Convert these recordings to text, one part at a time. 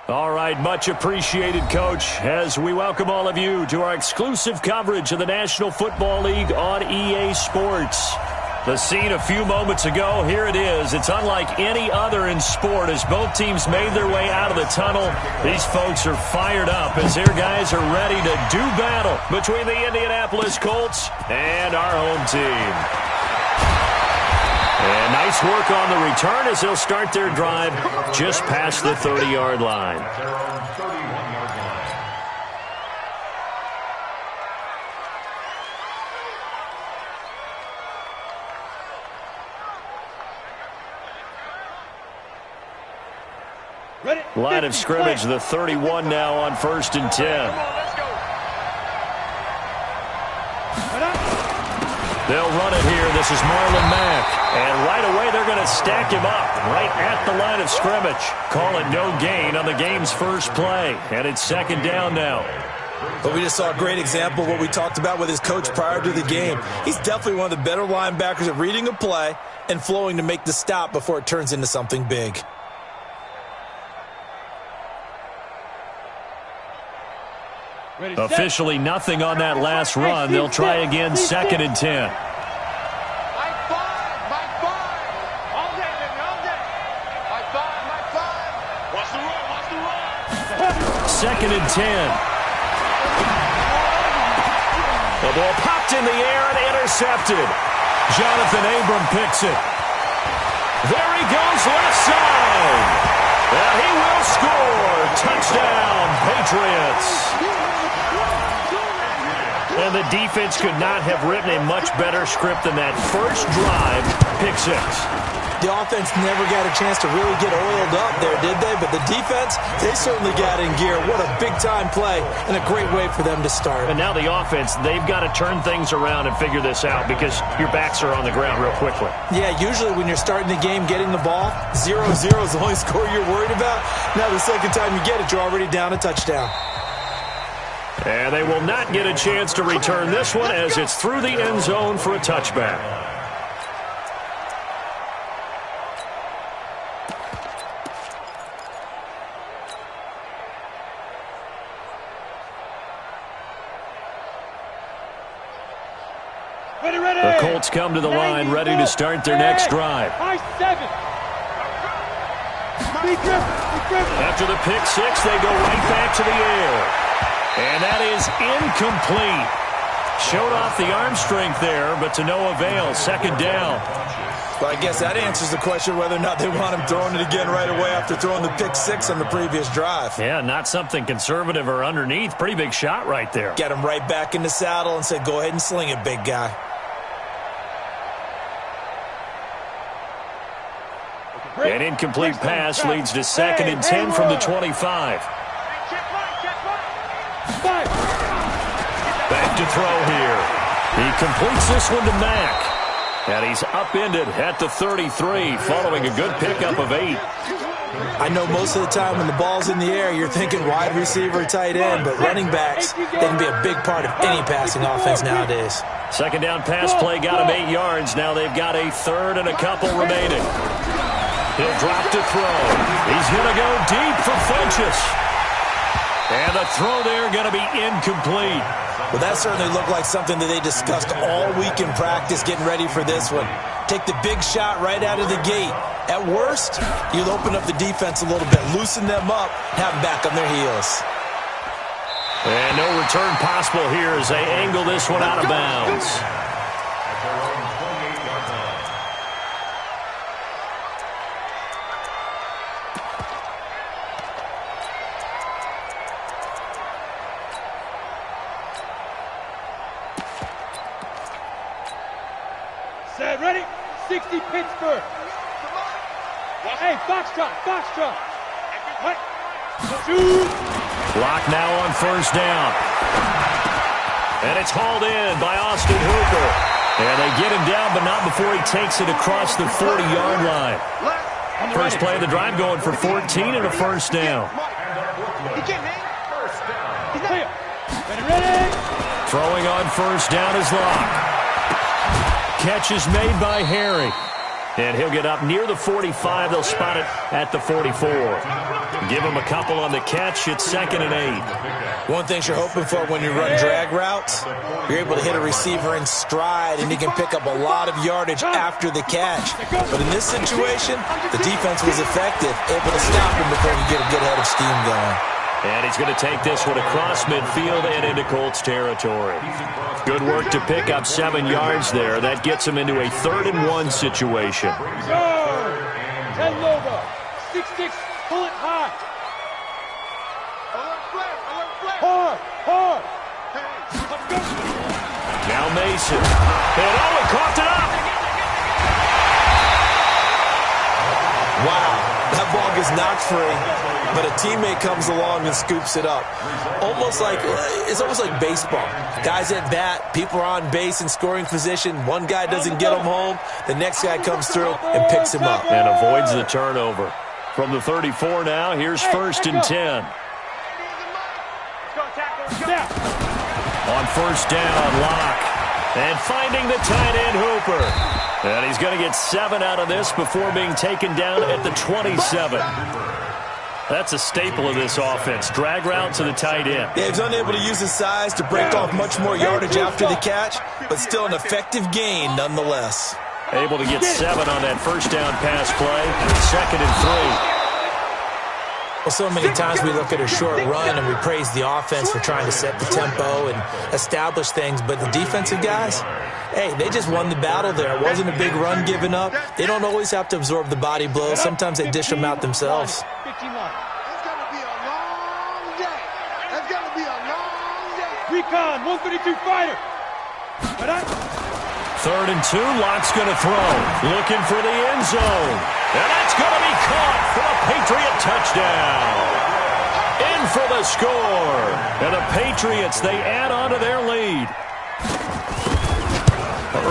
All right, much appreciated, Coach, as we welcome all of you to our exclusive coverage of the National Football League on EA Sports. The scene a few moments ago, here it is. It's unlike any other in sport as both teams made their way out of the tunnel. These folks are fired up as their guys are ready to do battle between the Indianapolis Colts and our home team. And nice work on the return as they'll start their drive just past the 30-yard line. Line of scrimmage, the 31 now on 1st and 10. They'll run it here. This is Marlon Mack. And right away, they're going to stack him up right at the line of scrimmage. Call it no gain on the game's first play. And it's 2nd down now. But we just saw a great example of what we talked about with his coach prior to the game. He's definitely one of the better linebackers at reading a play and flowing to make the stop before it turns into something big. Officially nothing on that last run. They'll try again 2nd and 10. 2nd and 10. The ball popped in the air and intercepted. Jonathan Abram picks it. There he goes, left side. And he will score. Touchdown, Patriots. And the defense could not have written a much better script than that first drive, pick 6. The offense never got a chance to really get oiled up there, did they? But the defense, they certainly got in gear. What a big-time play and a great way for them to start. And now the offense, they've got to turn things around and figure this out because your backs are on the ground real quickly. Yeah, usually when you're starting the game getting the ball, 0-0 is the only score you're worried about. Now the second time you get it, you're already down a touchdown. And they will not get a chance to return this one as it's through the end zone for a touchback. The Colts come to the line ready to start their next drive. After the pick 6, they go right back to the air. And that is incomplete. Showed off the arm strength there, but to no avail. 2nd down. Well, I guess that answers the question whether or not they want him throwing it again right away after throwing the pick 6 on the previous drive. Yeah, not something conservative or underneath. Pretty big shot right there. Get him right back in the saddle and said, go ahead and sling it, big guy. An incomplete pass leads to 2nd and 10 from the 25. Back to throw here. He completes this one to Mack. And he's upended at the 33 following a good pickup of 8. I know most of the time when the ball's in the air, you're thinking wide receiver, tight end, but running backs, they can be a big part of any passing offense nowadays. 2nd down pass play got him 8 yards. Now they've got a 3rd and a couple remaining. He'll drop to throw. He's going to go deep for Funchess. And the throw there going to be incomplete. Well, that certainly looked like something that they discussed all week in practice getting ready for this one. Take the big shot right out of the gate. At worst, you'll open up the defense a little bit, loosen them up, have them back on their heels. And no return possible here as they angle this one out of bounds. Ready? 60 Pittsburgh. Hey, Foxtrot. What? Shoot. Block now on 1st down. And it's hauled in by Austin Hooper. And they get him down, but not before he takes it across the 40-yard line. First play of the drive going for 14 and a 1st down. Throwing on 1st down is Locke. Catch is made by Harry. And he'll get up near the 45. They'll spot it at the 44. Give him a couple on the catch. It's 2nd and 8. One thing you're hoping for when you run drag routes, you're able to hit a receiver in stride, and he can pick up a lot of yardage after the catch. But in this situation, the defense was effective, able to stop him before he get a good head of steam going. And he's going to take this one across midfield and into Colts territory. Good work to pick up 7 yards there. That gets him into a 3rd and 1 situation. 10 logo. 6-6. Pull it high. Hard. Now Mason. And he coughed it up. Wow, that ball gets knocked free, but a teammate comes along and scoops it up. It's almost like baseball. Guys at bat, people are on base in scoring position. One guy doesn't get him home. The next guy comes through and picks him up. And avoids the turnover. From the 34 now, here's 1st and 10. On 1st down, Locke. And finding the tight end, Hooper. And he's going to get 7 out of this before being taken down at the 27. That's a staple of this offense. Drag route to the tight end. Yeah, he's unable to use his size to break off much more yardage after the catch, but still an effective gain nonetheless. Able to get 7 on that 1st down pass play. 2nd and 3. Well, so many times we look at a short run and we praise the offense for trying to set the tempo and establish things, but the defensive guys, hey, they just won the battle there. It wasn't a big run given up. They don't always have to absorb the body blows. Sometimes they dish them out themselves. It's going to be a long day. It's going to be a long day. Recon, 132 fighter. 3rd and 2, Locke's going to throw. Looking for the end zone. And that's going to be caught for a Patriot touchdown. In for the score. And the Patriots, they add on to their lead.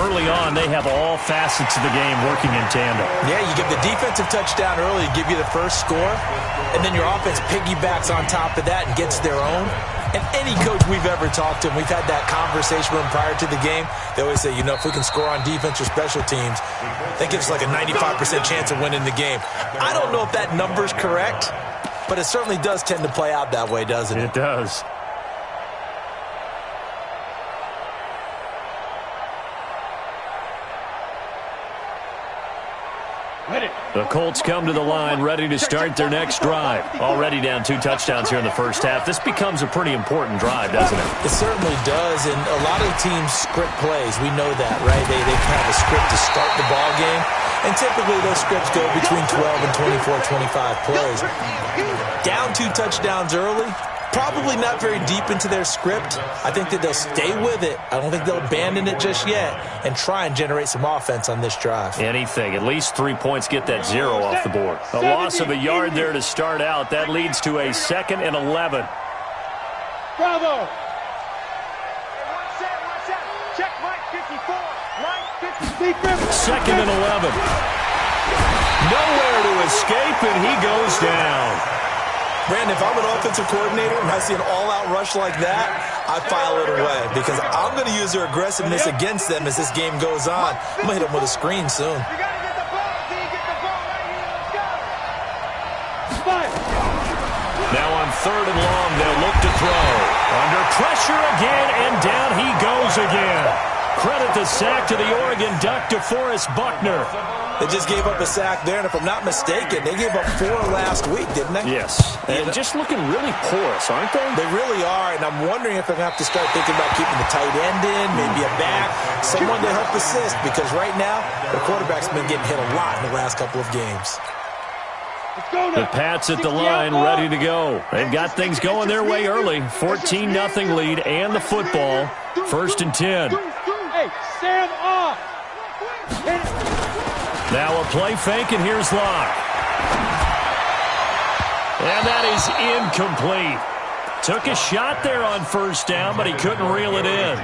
Early on, they have all facets of the game working in tandem. Yeah, you give the defensive touchdown early to give you the first score, and then your offense piggybacks on top of that and gets their own. And any coach we've ever talked to, and we've had that conversation with them prior to the game, they always say, if we can score on defense or special teams, that gives us like a 95% chance of winning the game. I don't know if that number's correct, but it certainly does tend to play out that way, doesn't it? It does. The Colts come to the line ready to start their next drive. Already down 2 touchdowns here in the first half. This becomes a pretty important drive, doesn't it? It certainly does, and a lot of teams script plays. We know that, right? They have a script to start the ball game, and typically those scripts go between 12 and 24, 25 plays. Down 2 touchdowns early, probably not very deep into their script. I think that they'll stay with it. I don't think they'll abandon it just yet and try and generate some offense on this drive. Anything. At least 3 points, get that 0 off the board. A loss of a yard there to start out. That leads to a 2nd and 11. Bravo. Check right 54. Right 50. 2nd and 11. Nowhere to escape, and he goes down. Brandon, if I'm an offensive coordinator and I see an all-out rush like that, I file it away because I'm going to use their aggressiveness against them as this game goes on. I'm going to hit them with a screen soon. You got to get the ball. So you get the ball right here. Let's go. Now on 3rd and long, they'll look to throw. Under pressure again, and down he goes again. Credit the sack to the Oregon Duck, DeForest Buckner. They just gave up a sack there, and if I'm not mistaken, they gave up 4 last week, didn't they? Yes, and just looking really porous, aren't they? They really are, and I'm wondering if they're going to have to start thinking about keeping the tight end in, maybe a back, someone to help assist, because right now, their quarterback's been getting hit a lot in the last couple of games. The Pats at the line, ready to go. They've got things going their way early. 14-0 lead and the football. 1st and 10. Hey, Sam off. Now a play fake, and here's Locke. And that is incomplete. Took a shot there on 1st down, but he couldn't reel it in.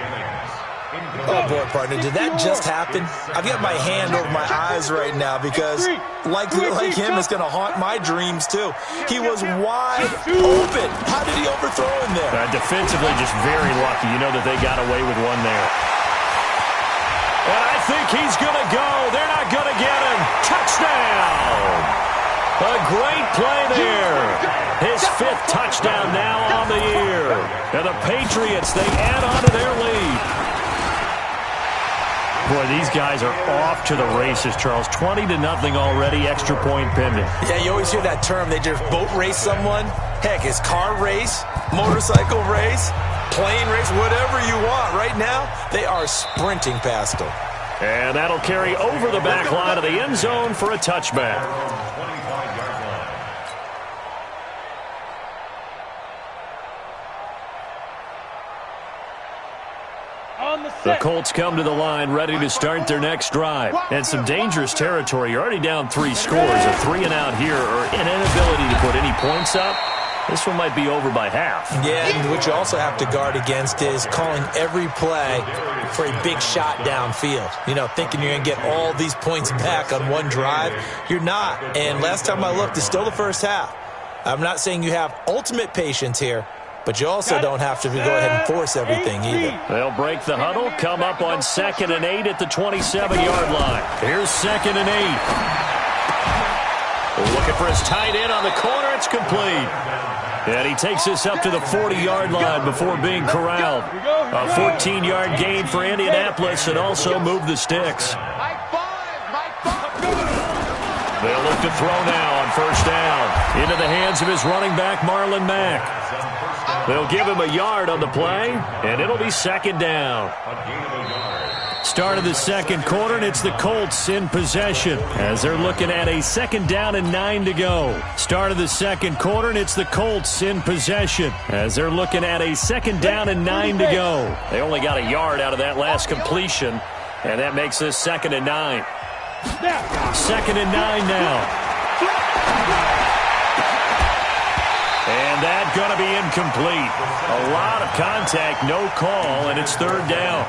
Oh, boy, partner, did that just happen? I've got my hand over my eyes right now because, like him, it's going to haunt my dreams, too. He was wide open. How did he overthrow him there? Defensively, just very lucky. You know that they got away with one there. And I think he's going to go. They're not going to get him. Touchdown! A great play there. His 5th touchdown now on the year. And the Patriots, they add on to their lead. Boy, these guys are off to the races, Charles. 20-0 already, extra point pending. Yeah, you always hear that term. They just boat race someone. Heck, it's car race, motorcycle race, plane race, whatever you want. Right now, they are sprinting past them. And that'll carry over the back line of the end zone for a touchback. The Colts come to the line ready to start their next drive. And some dangerous territory. You're already down 3 scores. A 3-and-out here or an inability to put any points up. This one might be over by half. Yeah, and what you also have to guard against is calling every play for a big shot downfield. You know, thinking you're going to get all these points back on one drive. You're not. And last time I looked, it's still the first half. I'm not saying you have ultimate patience here, but you also don't have to go ahead and force everything either. They'll break the huddle, come up on 2nd and 8 at the 27-yard line. Here's 2nd and 8. Looking for his tight end on the corner. It's complete. And he takes this up to the 40-yard line before being corralled. A 14-yard gain for Indianapolis and also move the sticks. They'll look to throw now on 1st down. Into the hands of his running back, Marlon Mack. They'll give him a yard on the play, and it'll be 2nd down. Start of the 2nd quarter, and it's the Colts in possession as they're looking at a 2nd down and 9 to go. Start of the 2nd quarter, and it's the Colts in possession as they're looking at a 2nd down and 9 to go. They only got a yard out of that last completion, and that makes this 2nd and 9. 2nd and 9 now. And that's going to be incomplete. A lot of contact, no call, and it's 3rd down.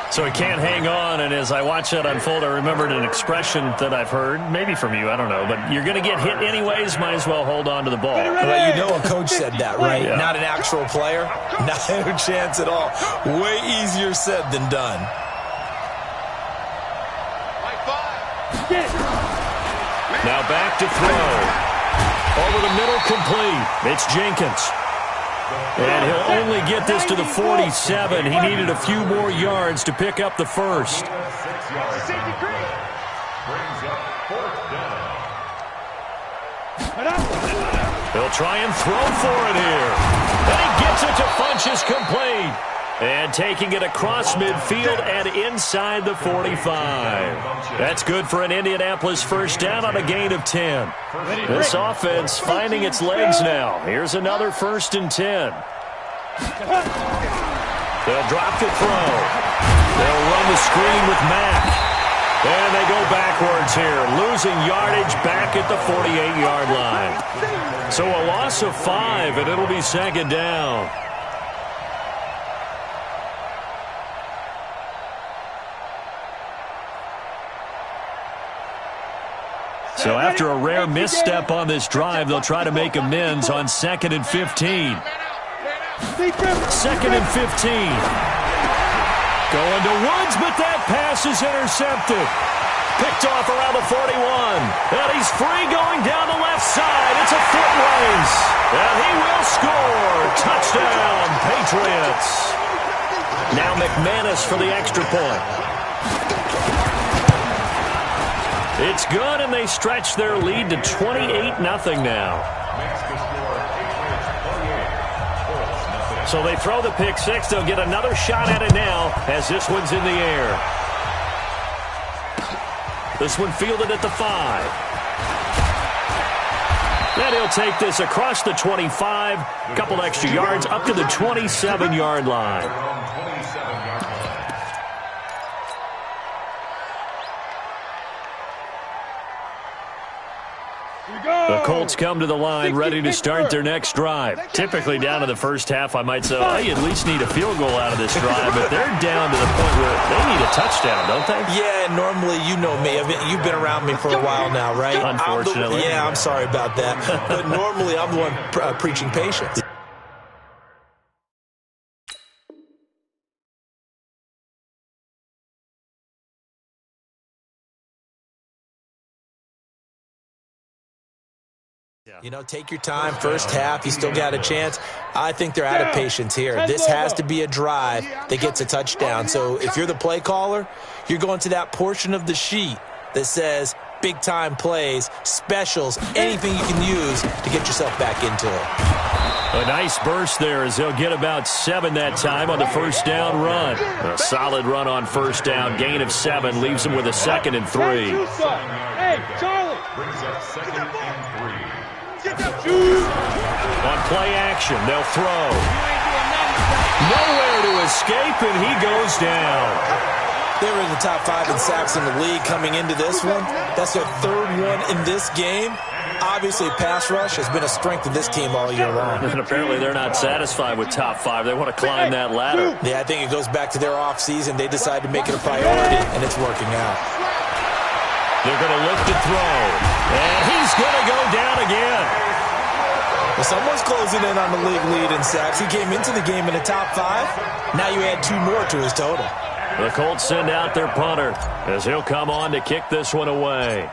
So he can't hang on, and as I watch that unfold, I remembered an expression that I've heard, maybe from you, I don't know, but you're going to get hit anyways, might as well hold on to the ball. Well, you know a coach said that, right? Yeah. Not an actual player. Not a chance at all. Way easier said than done. Now back to throw. Over the middle, complete. It's Jenkins. And he'll only get this to the 47. He needed a few more yards to pick up the first. He'll try and throw for it here. And he gets it to Funchess, complete. And taking it across midfield and inside the 45. That's good for an Indianapolis 1st down on a gain of 10. This offense finding its legs now. Here's another 1st and 10. They'll drop the throw. They'll run the screen with Mack. And they go backwards here, losing yardage back at the 48-yard line. So a loss of 5, and it'll be 2nd down. So after a rare misstep on this drive, they'll try to make amends on 2nd and 15. 2nd and 15. Going to Woods, but that pass is intercepted. Picked off around the 41. And he's free going down the left side. It's a foot race. And he will score. Touchdown, Patriots. Now McManus for the extra point. It's good, and they stretch their lead to 28-0 now. So they throw the pick six. They'll get another shot at it now as this one's in the air. This one fielded at the 5. Then he'll take this across the 25, a couple extra yards up to the 27-yard line. The Colts come to the line ready to start their next drive. Typically down to the first half, I might say, oh, you at least need a field goal out of this drive, but they're down to the point where they need a touchdown, don't they? Yeah, normally, you know me. You've been around me for a while now, right? Unfortunately. I'm sorry about that. But normally, I'm the one preaching patience. You know, take your time. First half, you still got a chance. I think they're out of patience here. This has to be a drive that gets a touchdown. So if you're the play caller, you're going to that portion of the sheet that says big-time plays, specials, anything you can use to get yourself back into it. A nice burst there as they'll get about 7 that time on the first down run. A solid run on first down. Gain of 7 leaves them with a 2nd and 3. Hey, Charlie. Brings up 2nd and 3. On play action, they'll throw. Nowhere to escape, and he goes down. They were in the top 5 in sacks in the league coming into this one. That's their 3rd one in this game. Obviously, pass rush has been a strength of this team all year long. And apparently they're not satisfied with top 5. They want to climb that ladder. Yeah, I think it goes back to their offseason. They decided to make it a priority, and it's working out. They're going to look to throw. And he's going to go down again. Well, someone's closing in on the league lead in sacks. He came into the game in the top 5. Now you add 2 more to his total. The Colts send out their punter as he'll come on to kick this one away.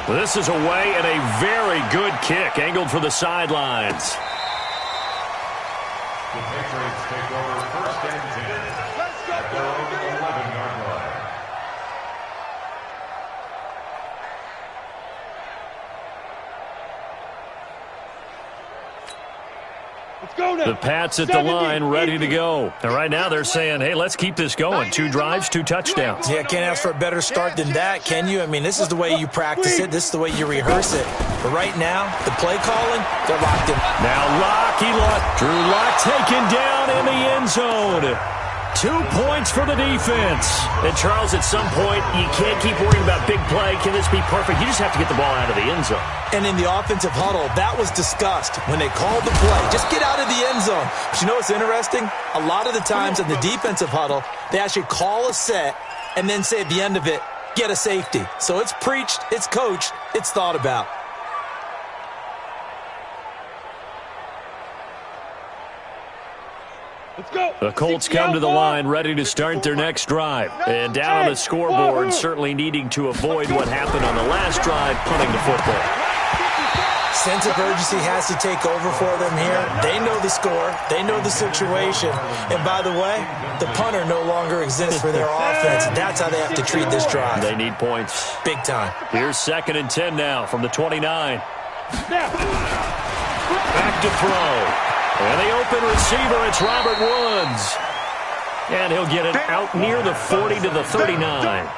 This is away and a very good kick, angled for the sidelines. The Patriots take over 1st and 10. At their own 11-yard line. Let's go now. The Pats at the line, ready to go. And right now they're saying, hey, let's keep this going. 2 drives, 2 touchdowns. Yeah, can't ask for a better start than that, can you? I mean, this is the way you practice it. This is the way you rehearse it. But right now, the play calling, they're locked in. Now Drew Lock taken down in the end zone. 2 points for the defense. And, Charles, at some point, you can't keep worrying about big play. Can this be perfect? You just have to get the ball out of the end zone. And in the offensive huddle, that was discussed when they called the play. Just get out of the end zone. But you know what's interesting? A lot of the times in the defensive huddle, they actually call a set and then say at the end of it, get a safety. So it's preached, it's coached, it's thought about. Let's go. The Colts come to the line ready to start their next drive. And down on the scoreboard, certainly needing to avoid what happened on the last drive, punting the football. Sense of urgency has to take over for them here. They know the score. They know the situation. And by the way, the punter no longer exists for their offense. That's how they have to treat this drive. They need points. Big time. Here's 2nd and 10 now from the 29. Back to throw. And the open receiver, it's Robert Woods. And he'll get it out near the 40 to the 39.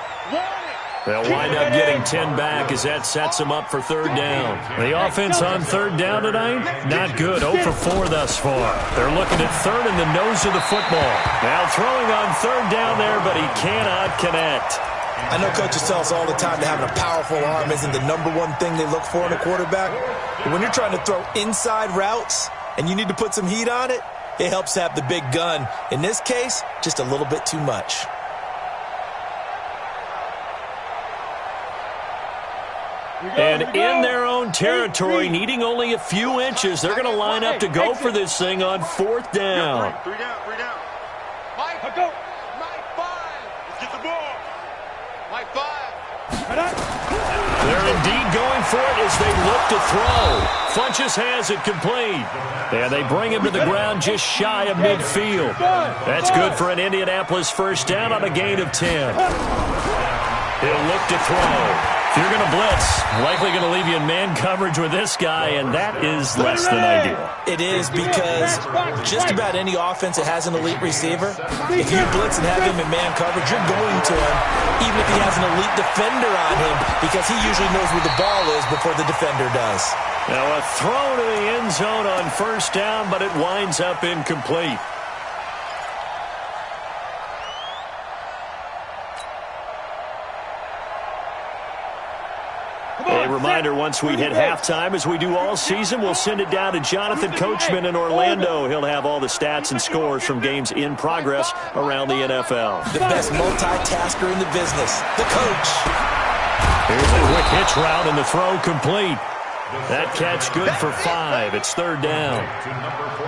They'll wind up getting 10 back as that sets them up for 3rd down. The offense on 3rd down tonight, not good. 0 for 4 thus far. They're looking at 3rd in the nose of the football. Now throwing on 3rd down there, but he cannot connect. I know coaches tell us all the time that having a powerful arm isn't the #1 thing they look for in a quarterback. But when you're trying to throw inside routes and you need to put some heat on it, it helps to have the big gun. In this case, just a little bit too much. And in their own territory, needing only a few inches, they're going to line up to go for this thing on 4th down. 3 down. Mike, Go. Mike 5. Let's get the ball. Mike 5. They're indeed going for it as they look to throw. Funchess has it complete. And they bring him to the ground just shy of midfield. That's good for an Indianapolis 1st down on a gain of 10. He'll look to throw. If you're going to blitz, likely going to leave you in man coverage with this guy, and that is less than ideal. It is because just about any offense that has an elite receiver, if you blitz and have him in man coverage, you're going to him, even if he has an elite defender on him, because he usually knows where the ball is before the defender does. Now a throw to the end zone on 1st down, but it winds up incomplete. A reminder, once we hit halftime, as we do all season, we'll send it down to Jonathan Coachman in Orlando. He'll have all the stats and scores from games in progress around the NFL. The best multitasker in the business, the coach. Here's a quick hitch route and the throw complete. That catch good for 5. It's 3rd down.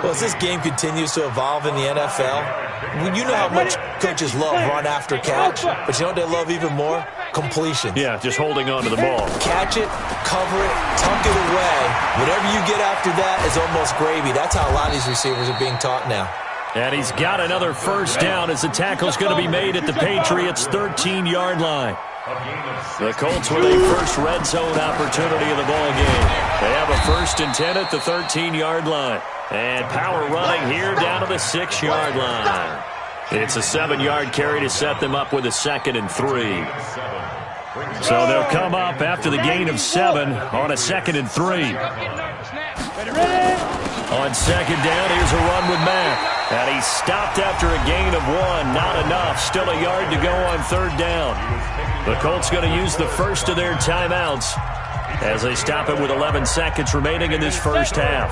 Well, as this game continues to evolve in the NFL, you know how much coaches love run after catch, but you know what they love even more? completions. Yeah, just holding on to the ball. Catch it, cover it, tuck it away. Whatever you get after that is almost gravy. That's how a lot of these receivers are being taught now. And he's got another first down as the tackle's going to be made at the Patriots' 13-yard line. The Colts with a first red zone opportunity in the ball game. They have a 1st and 10 at the 13-yard line. And power running here down to the 6-yard line. It's a 7-yard carry to set them up with a 2nd and 3. So they'll come up after the gain of 7 on a 2nd and 3. On 2nd down, here's a run with Mack. And he's stopped after a gain of 1. Not enough. Still a yard to go on 3rd down. The Colts going to use the first of their timeouts as they stop it with 11 seconds remaining in this first half.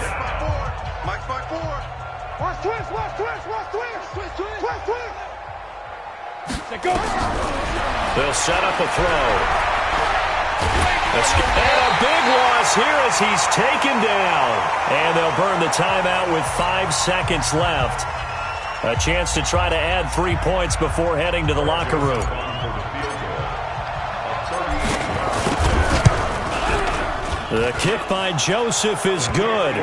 They'll set up a throw. And a big loss here as he's taken down. And they'll burn the timeout with 5 seconds left. A chance to try to add 3 points before heading to the locker room. The kick by Joseph is good.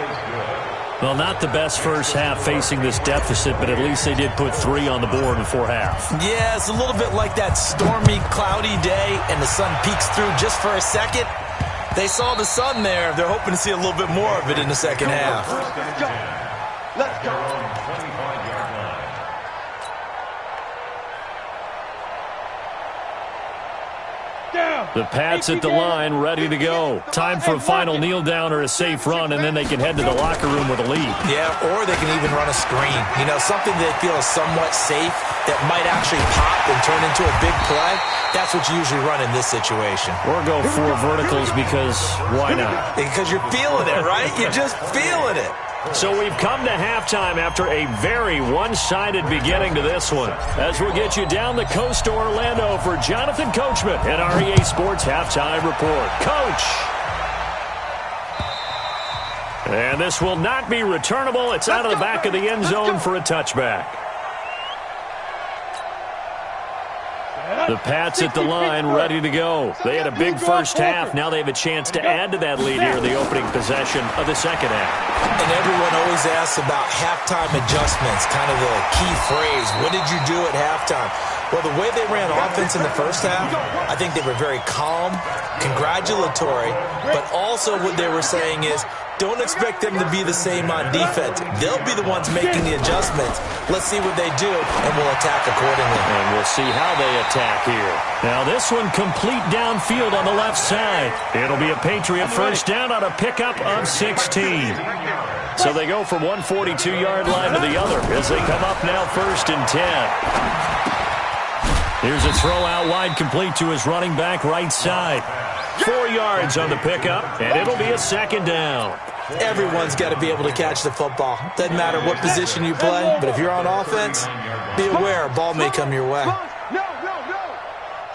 Well, not the best first half facing this deficit, but at least they did put 3 on the board before half. Yeah, it's a little bit like that stormy, cloudy day, and the sun peeks through just for a second. They saw the sun there. They're hoping to see a little bit more of it in the second half. Let's go. The Pats at the line, ready to go. Time for a final kneel down or a safe run, and then they can head to the locker room with a lead. Yeah, or they can even run a screen. You know, something they feel is somewhat safe that might actually pop and turn into a big play. That's what you usually run in this situation. Or go 4 verticals because why not? Because you're feeling it, right? You're just feeling it. So we've come to halftime after a very one-sided beginning to this one. As we'll get you down the coast to Orlando for Jonathan Coachman and our EA Sports Halftime Report. Coach! And this will not be returnable. It's out of the back of the end zone for a touchback. The Pats at the line, ready to go. They had a big first half. Now they have a chance to add to that lead here in the opening possession of the second half. And everyone always asks about halftime adjustments, kind of the key phrase. What did you do at halftime? Well, the way they ran offense in the first half, I think they were very calm, congratulatory, but also what they were saying is, don't expect them to be the same on defense. They'll be the ones making the adjustments. Let's see what they do, and we'll attack accordingly. And we'll see how they attack here. Now this one complete downfield on the left side. It'll be a Patriot first down on a pickup of 16. So they go from one 42-yard line to the other as they come up now 1st and 10. Here's a throw out wide complete to his running back right side. 4 yards on the pickup, and it'll be a 2nd down. Everyone's got to be able to catch the football. Doesn't matter what position you play, but if you're on offense, be aware a ball may come your way. No.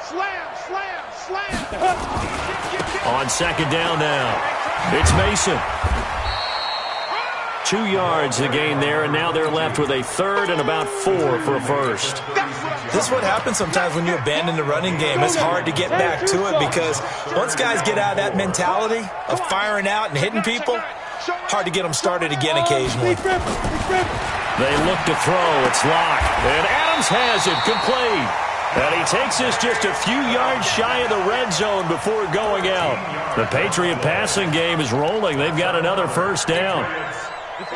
Slam. On 2nd down now, it's Mason. 2 yards to gain there, and now they're left with a 3rd and about 4 for a first. This is what happens sometimes when you abandon the running game. It's hard to get back to it because once guys get out of that mentality of firing out and hitting people, hard to get them started again occasionally. They look to throw. It's locked. And Adams has it complete. And he takes this just a few yards shy of the red zone before going out. The Patriot passing game is rolling. They've got another first down.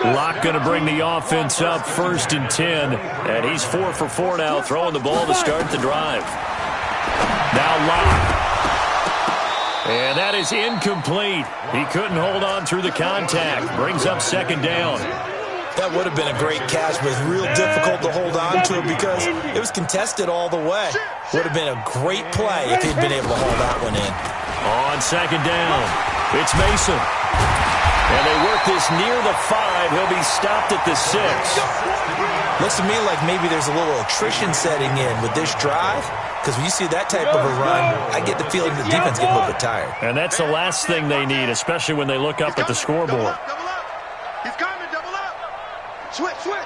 Locke going to bring the offense up 1st and 10. And he's 4 for 4 now, throwing the ball to start the drive. Now Locke. And that is incomplete. He couldn't hold on through the contact. Brings up 2nd down. That would have been a great catch, but it's real difficult to hold on to it because it was contested all the way. Would have been a great play if he'd been able to hold that one in. On 2nd down, it's Mason. And they work this near the 5. He'll be stopped at the 6. Looks to me like maybe there's a little attrition setting in with this drive. Because when you see that type of a run, I get the feeling the defense getting a little bit tired. And that's the last thing they need, especially when they look up at the scoreboard. Double up. He's coming, double up. Switch. Wide.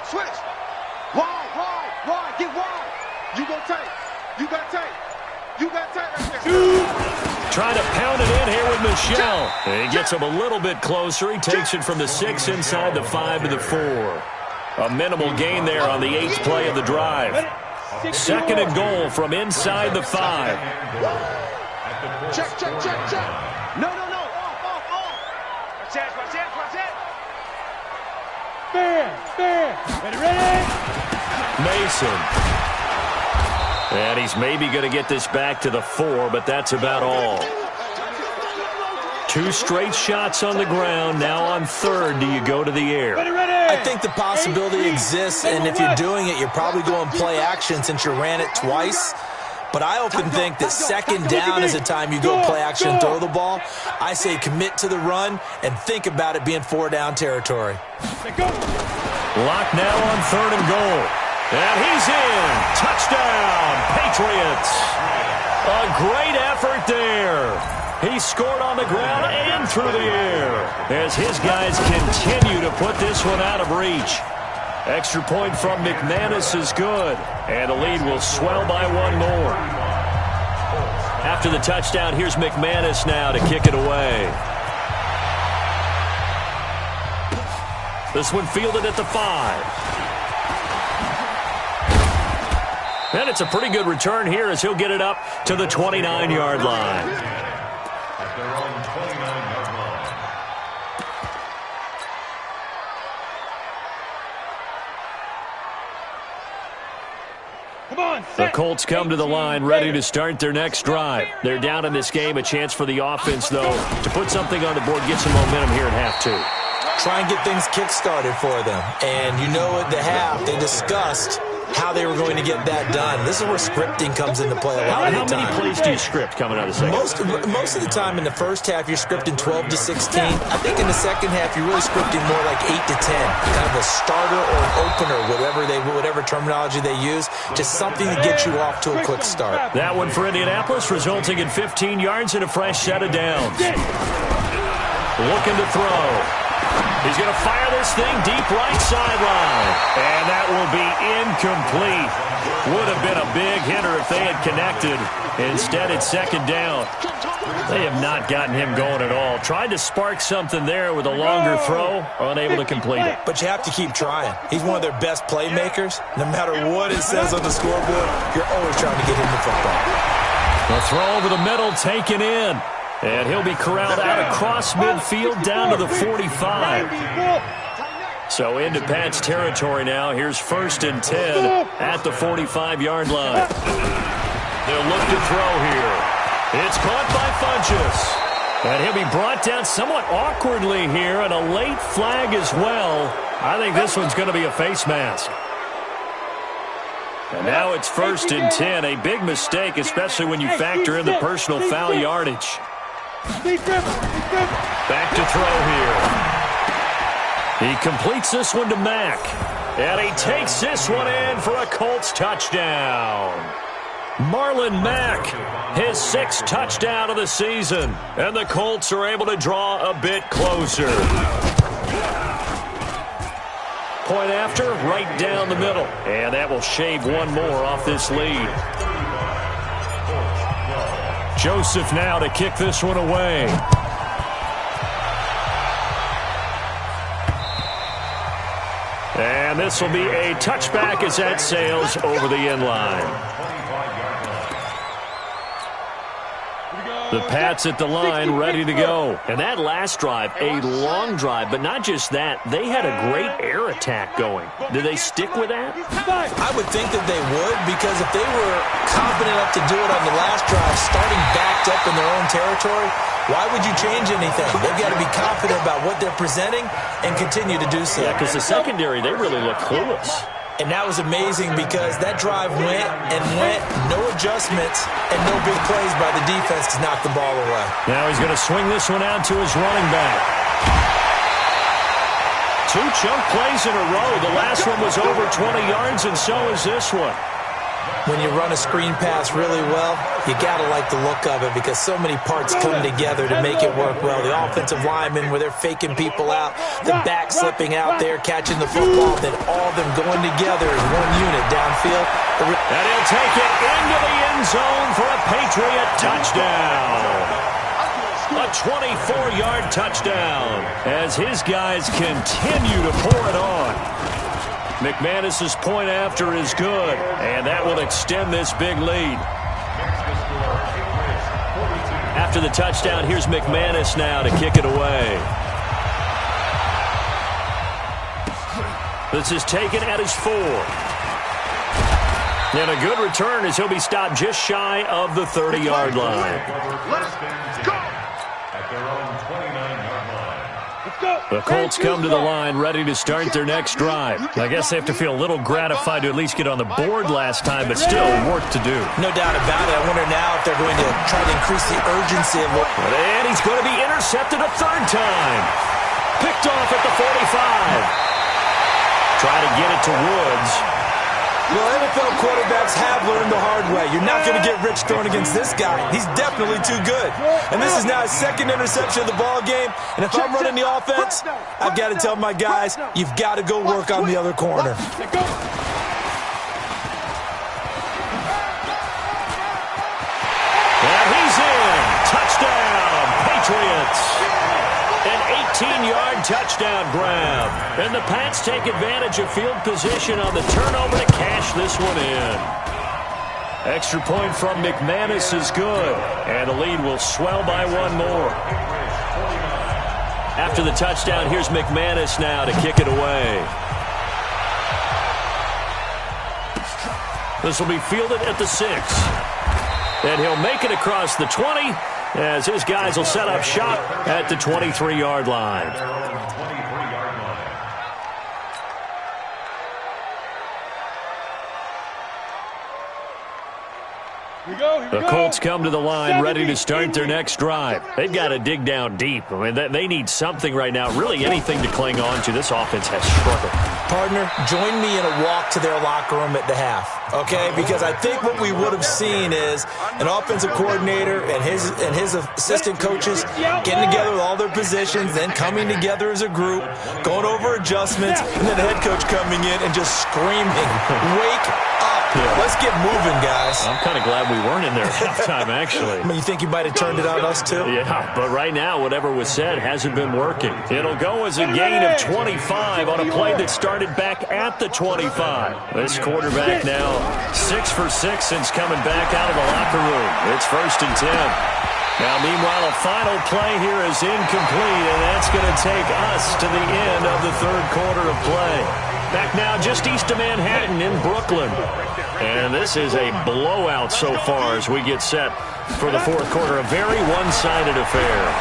Get wide. You got tape. You got tight right there. Trying to pound it in here with Michelle. He gets him a little bit closer. He takes it from the 6 inside the 5 to the 4. A minimal gain there on the 8th play of the drive. 2nd and goal from inside the 5. Check. No. Off. Watch it. Fair. Ready? Mason. And he's maybe going to get this back to the 4, but that's about all. 2 straight shots on the ground. Now on 3rd, do you go to the air? I think the possibility exists, and if you're doing it, you're probably going play action since you ran it twice. But I often think that 2nd down is the time you go play action and throw the ball. I say commit to the run and think about it being 4-down territory. Lock now on 3rd and goal. And he's in. Touchdown, Patriots. A great effort there. He scored on the ground and through the air as his guys continue to put this one out of reach. Extra point from McManus is good, and the lead will swell by 1 more. After the touchdown, here's McManus now to kick it away. This one fielded at the 5. And it's a pretty good return here as he'll get it up to the 29-yard line. At their own 29-yard line. Come on, The Colts come to the line ready to start their next drive. They're down in this game. A chance for the offense, though, to put something on the board, get some momentum here at half 2. Try and get things kick-started for them. And you know at the half, they discussed how they were going to get that done. This is where scripting comes into play a lot of the time. How many plays do you script coming out of the second? Most of the time in the first half, you're scripting 12 to 16. I think in the second half, you're really scripting more like 8 to 10. Kind of a starter or an opener, whatever terminology they use. Just something to get you off to a quick start. That one for Indianapolis, resulting in 15 yards and a fresh set of downs. Looking to throw. He's going to fire this thing deep right sideline. And that will be incomplete. Would have been a big hitter if they had connected. Instead, it's 2nd down. They have not gotten him going at all. Tried to spark something there with a longer throw. Unable to complete it. But you have to keep trying. He's one of their best playmakers. No matter what it says on the scoreboard, you're always trying to get him the football. A throw over the middle taken in. And he'll be corralled out across midfield down to the 45. So into Pat's territory now. Here's 1st and 10 at the 45-yard line. They'll look to throw here. It's caught by Funchess. And he'll be brought down somewhat awkwardly here, and a late flag as well. I think this one's going to be a face mask. And now it's 1st and 10. A big mistake, especially when you factor in the personal foul yardage. Back to throw here. He completes this one to Mack. And he takes this one in for a Colts touchdown. Marlon Mack, his 6th touchdown of the season. And the Colts are able to draw a bit closer. Point after, right down the middle. And that will shave 1 more off this lead. Joseph now to kick this one away. And this will be a touchback as that sails over the end line. The Pats at the line, ready to go. And that last drive, a long drive, but not just that. They had a great air attack going. Did they stick with that? I would think that they would, because if they were confident enough to do it on the last drive, starting backed up in their own territory, why would you change anything? They've got to be confident about what they're presenting and continue to do so. Yeah, because the secondary, they really look clueless. And that was amazing because that drive went and went, no adjustments, and no big plays by the defense to knock the ball away. Now he's going to swing this one out to his running back. 2 chunk plays in a row. The last one was over 20 yards, and so is this one. When you run a screen pass really well, you got to like the look of it because so many parts come together to make it work well. The offensive linemen, where they're faking people out, the back slipping out there, catching the football, then all of them going together as one unit downfield. And he'll take it into the end zone for a Patriot touchdown. A 24-yard touchdown as his guys continue to pour it on. McManus's point after is good, and that will extend this big lead. After the touchdown, here's McManus now to kick it away. This is taken at his 4. And a good return as he'll be stopped just shy of the 30-yard line. The Colts come to the line ready to start their next drive. I guess they have to feel a little gratified to at least get on the board last time, but still work to do. No doubt about it. I wonder now if they're going to try to increase the urgency of what. And he's going to be intercepted a third time. Picked off at the 45. Try to get it to Woods. Well, NFL quarterbacks have learned the hard way. You're not going to get rich throwing against this guy. He's definitely too good. And this is now his second interception of the ball game. And if I'm running the offense, I've got to tell my guys, you've got to go work on the other corner. And he's in. Touchdown, Patriots. An 18-yard touchdown grab. And the Pats take advantage of field position on the turnover to cash this one in. Extra point from McManus is good. And the lead will swell by one more. After the touchdown, here's McManus now to kick it away. This will be fielded at the 6. And he'll make it across the 20. As his guys will set up shop at the 23-yard line. The Colts come to the line ready to start their next drive. They've got to dig down deep. I mean, they need something right now, really anything to cling on to. This offense has struggled. Partner, join me in a walk to their locker room at the half, okay? Because I think what we would have seen is an offensive coordinator and his assistant coaches getting together with all their positions, then coming together as a group, going over adjustments, and then the head coach coming in and just screaming, "Wake up. Let's get moving, guys." I'm kind of glad we weren't in there at halftime, actually. I mean, you think you might have turned it on us, too? Yeah, but right now, whatever was said hasn't been working. It'll go as a gain of 25 on a play that started back at the 25. This quarterback now 6 for 6 since coming back out of the locker room. It's 1st and 10. Now, meanwhile, a final play here is incomplete, and that's going to take us to the end of the third quarter of play. Back now just east of Manhattan in Brooklyn. And this is a blowout so far as we get set for the fourth quarter. A very one-sided affair.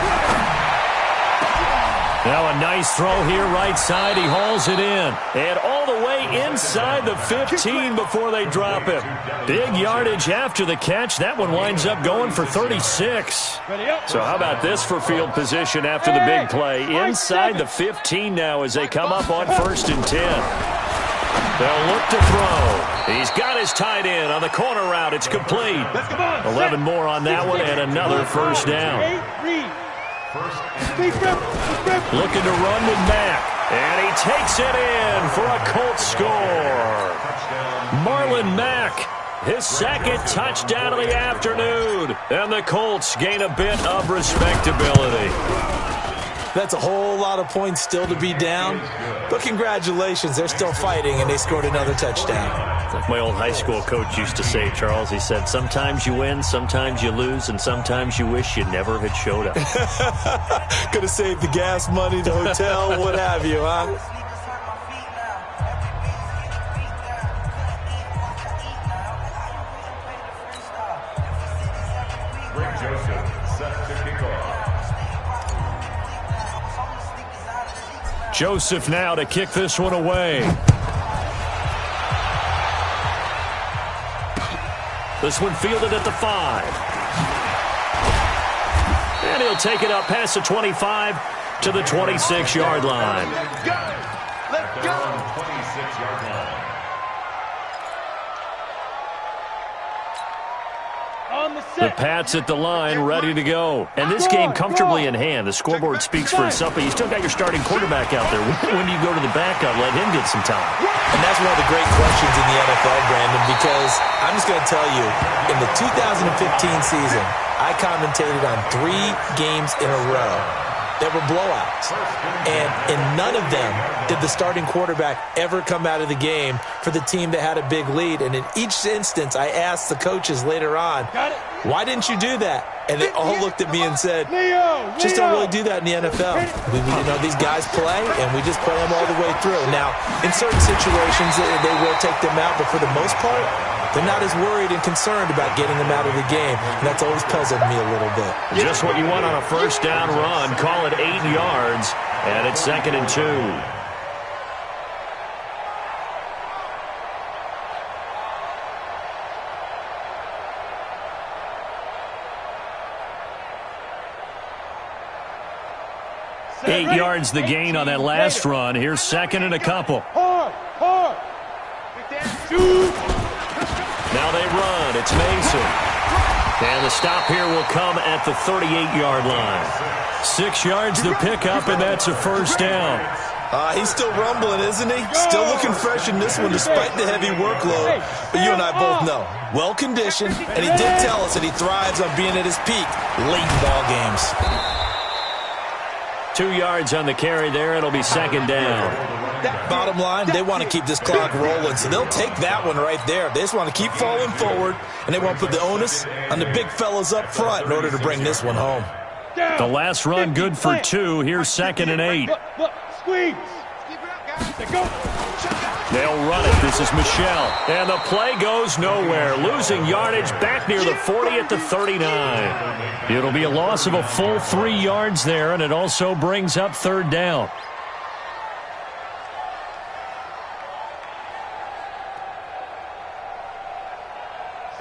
Now a nice throw here right side. He hauls it in. And all the way inside the 15 before they drop it. Big yardage after the catch. That one winds up going for 36. So how about this for field position after the big play? Inside the 15 now as they come up on 1st and 10. They'll look to throw. He's got his tight end on the corner route. It's complete. 11 more on that one and another first down. Looking to run with Mack. And he takes it in for a Colts score. Marlon Mack, his second touchdown of the afternoon. And the Colts gain a bit of respectability. That's a whole lot of points still to be down. But congratulations, they're still fighting, and they scored another touchdown. Like my old high school coach used to say, Charles, he said, sometimes you win, sometimes you lose, and sometimes you wish you never had showed up. Could have saved the gas money, the hotel, what have you, huh? Rick Joseph set to kick off. Joseph now to kick this one away. This one fielded at the 5. And he'll take it up past the 25 to the 26-yard line. Let's go. 26-yard line. The Pats at the line, ready to go. And this game comfortably in hand. The scoreboard speaks for itself, but you still got your starting quarterback out there. When do you go to the backup, let him get some time? And that's one of the great questions in the NFL, Brandon, because I'm just going to tell you, in the 2015 season, I commentated on 3 games in a row that were blowouts. And in none of them did the starting quarterback ever come out of the game for the team that had a big lead. And in each instance, I asked the coaches later on, why didn't you do that? And they all looked at me and said, just don't really do that in the NFL. We these guys play, and we just play them all the way through. Now, in certain situations, they will take them out, but for the most part, they're not as worried and concerned about getting them out of the game. And that's always puzzled me a little bit. Just what you want on a first down run. Call it 8 yards, and it's 2nd and 2. Eight yards the gain on that last run. Here's 2nd and a couple. Hard. Now they run. It's Mason. And the stop here will come at the 38-yard line. 6 yards the pickup, and that's a first down. He's still rumbling, isn't he? Still looking fresh in this one despite the heavy workload. But you and I both know, well-conditioned, and he did tell us that he thrives on being at his peak late in ball games. 2 yards on the carry there. It'll be 2nd down. Bottom line, they want to keep this clock rolling, so they'll take that one right there. They just want to keep falling forward, and they want to put the onus on the big fellas up front in order to bring this one home. The last run good for 2. Here's 2nd and 8. Squeeze. They'll run it. This is Michelle. And the play goes nowhere. Losing yardage back near the 40 at the 39. It'll be a loss of a full 3 yards there, and it also brings up 3rd down.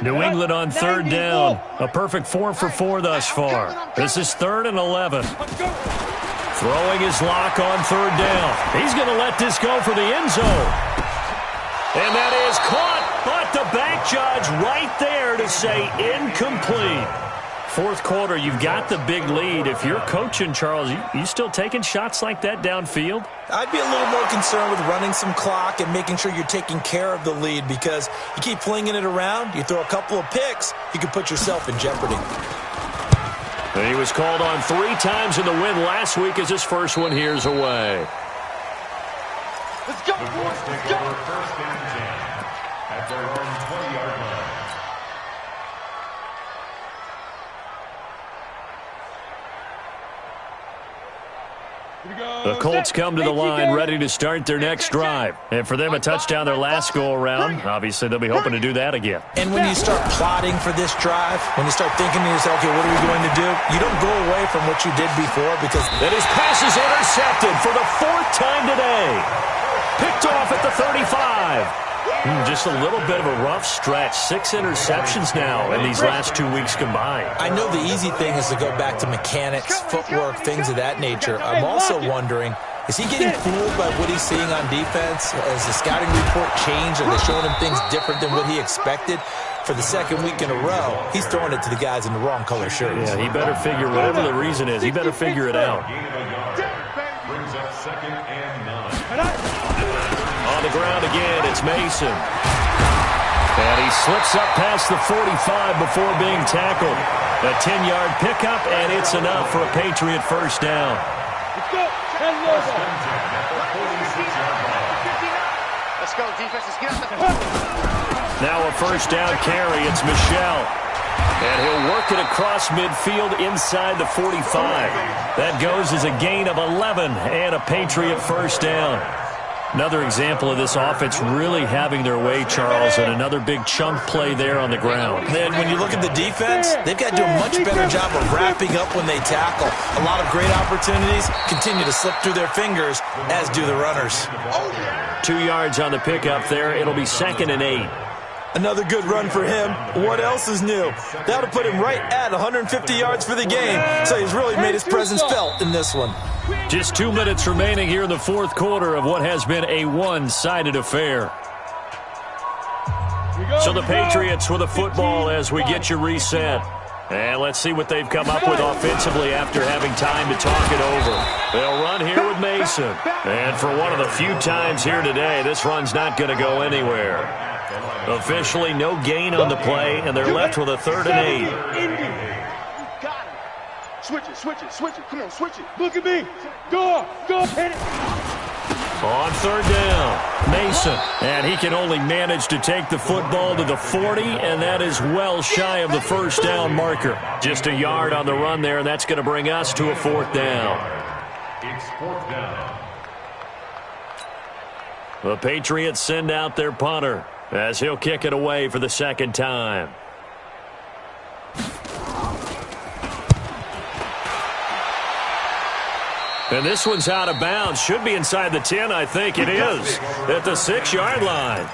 New England on 3rd down. A perfect 4 for 4 thus far. This is 3rd and 11. Throwing his lock on 3rd down. He's going to let this go for the end zone. And that is caught, but the back judge right there to say incomplete. 4th quarter, you've got the big lead. If you're coaching, Charles, you still taking shots like that downfield? I'd be a little more concerned with running some clock and making sure you're taking care of the lead, because you keep flinging it around, you throw a couple of picks, you can put yourself in jeopardy. And he was called on 3 times in the win last week as his first one here's away. Let's go. Let's go. First and 10 at their own 20-yard line. The Colts come to the line ready to start their next drive. And for them, a touchdown their last go-around. Obviously, they'll be hoping to do that again. And when you start plotting for this drive, when you start thinking to yourself, okay, what are we going to do? You don't go away from what you did before, because... And his pass is intercepted for the 4th time today. Picked off at the 35. Just a little bit of a rough stretch. 6 interceptions now in these last 2 weeks combined. I know the easy thing is to go back to mechanics, footwork, things of that nature. I'm also wondering, is he getting fooled by what he's seeing on defense? Has the scouting report changed? Are they showing him things different than what he expected? For the 2nd week in a row, he's throwing it to the guys in the wrong color shirts. Yeah, he better figure, whatever the reason is, he better figure it out. Brings up 2nd and 9. On the ground again, it's Mason. And he slips up past the 45 before being tackled. A 10-yard pickup, and it's enough for a Patriot first down. Let's go. Let's go, defense. Let's get up. Now a first down carry. It's Michelle. And he'll work it across midfield inside the 45. That goes as a gain of 11 and a Patriot first down. Another example of this offense really having their way, Charles, and another big chunk play there on the ground. Then when you look at the defense, they've got to do a much better job of wrapping up when they tackle. A lot of great opportunities continue to slip through their fingers, as do the runners. 2 yards on the pickup there. It'll be 2nd and 8. Another good run for him. What else is new? That'll put him right at 150 yards for the game, so he's really made his presence felt in this one. Just 2 minutes remaining here in the 4th quarter of what has been a one-sided affair. So the Patriots with a football as we get you reset. And let's see what they've come up with offensively after having time to talk it over. They'll run here with Mason. And for one of the few times here today, this run's not going to go anywhere. Officially no gain on the play, and they're left with a 3rd and 8. You got it. Switch it, switch it, switch it. Come on, switch it. Look at me. Go, hit it. On 3rd down, Mason. And he can only manage to take the football to the 40, and that is well shy of the 1st down marker. Just a yard on the run there, and that's going to bring us to a 4th down. It's 4th down. The Patriots send out their punter as he'll kick it away for the 2nd time. And this one's out of bounds. Should be inside the 10, I think it is. At the 6-yard line.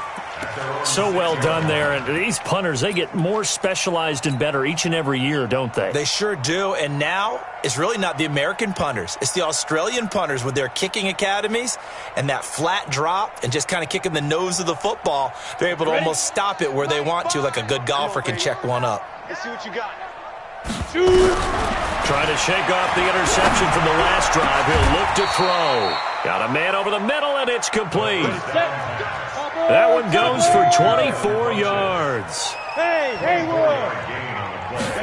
So well done there. And these punters, they get more specialized and better each and every year, don't they? They sure do. And now it's really not the American punters. It's the Australian punters with their kicking academies and that flat drop and just kind of kicking the nose of the football. They're able to almost stop it where they want to, like a good golfer can check one up. Let's see what you got. Trying to shake off the interception from the last drive. He'll look to throw. Got a man over the middle, and it's complete. That one goes for 24 yards. Hey, Hayward.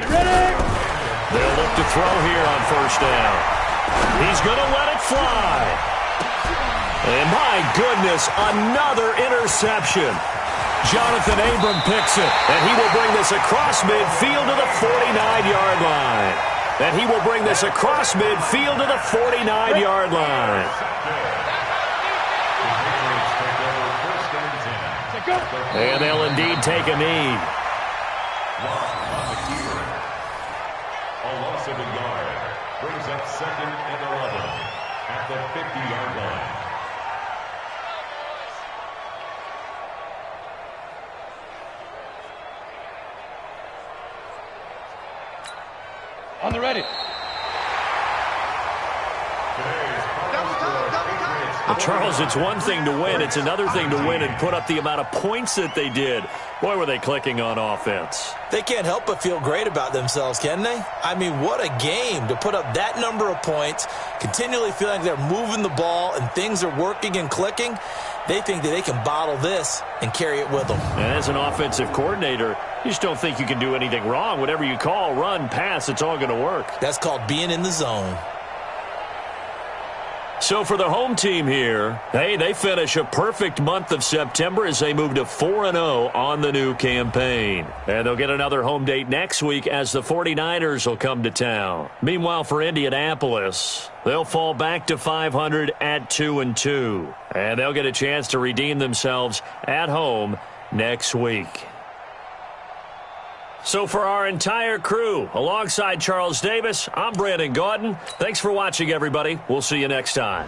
Ready? They'll look to throw here on 1st down. He's going to let it fly. And my goodness, another interception. Jonathan Abram picks it, and he will bring this across midfield to the 49-yard line. And he will bring this across midfield to the 49-yard line. And they'll indeed take a knee. A loss of a yard brings up 2nd and 11 at the 50-yard line. On the ready. Well, Charles, it's one thing to win. It's another thing to win and put up the amount of points that they did. Boy, were they clicking on offense. They can't help but feel great about themselves, can they? I mean, what a game to put up that number of points, continually feeling like they're moving the ball and things are working and clicking. They think that they can bottle this and carry it with them. And as an offensive coordinator, you just don't think you can do anything wrong. Whatever you call, run, pass, it's all going to work. That's called being in the zone. So for the home team here, hey, they finish a perfect month of September as they move to 4-0 on the new campaign. And they'll get another home date next week as the 49ers will come to town. Meanwhile, for Indianapolis, they'll fall back to 500 at 2-2. And they'll get a chance to redeem themselves at home next week. So for our entire crew, alongside Charles Davis, I'm Brandon Gaudin. Thanks for watching, everybody. We'll see you next time.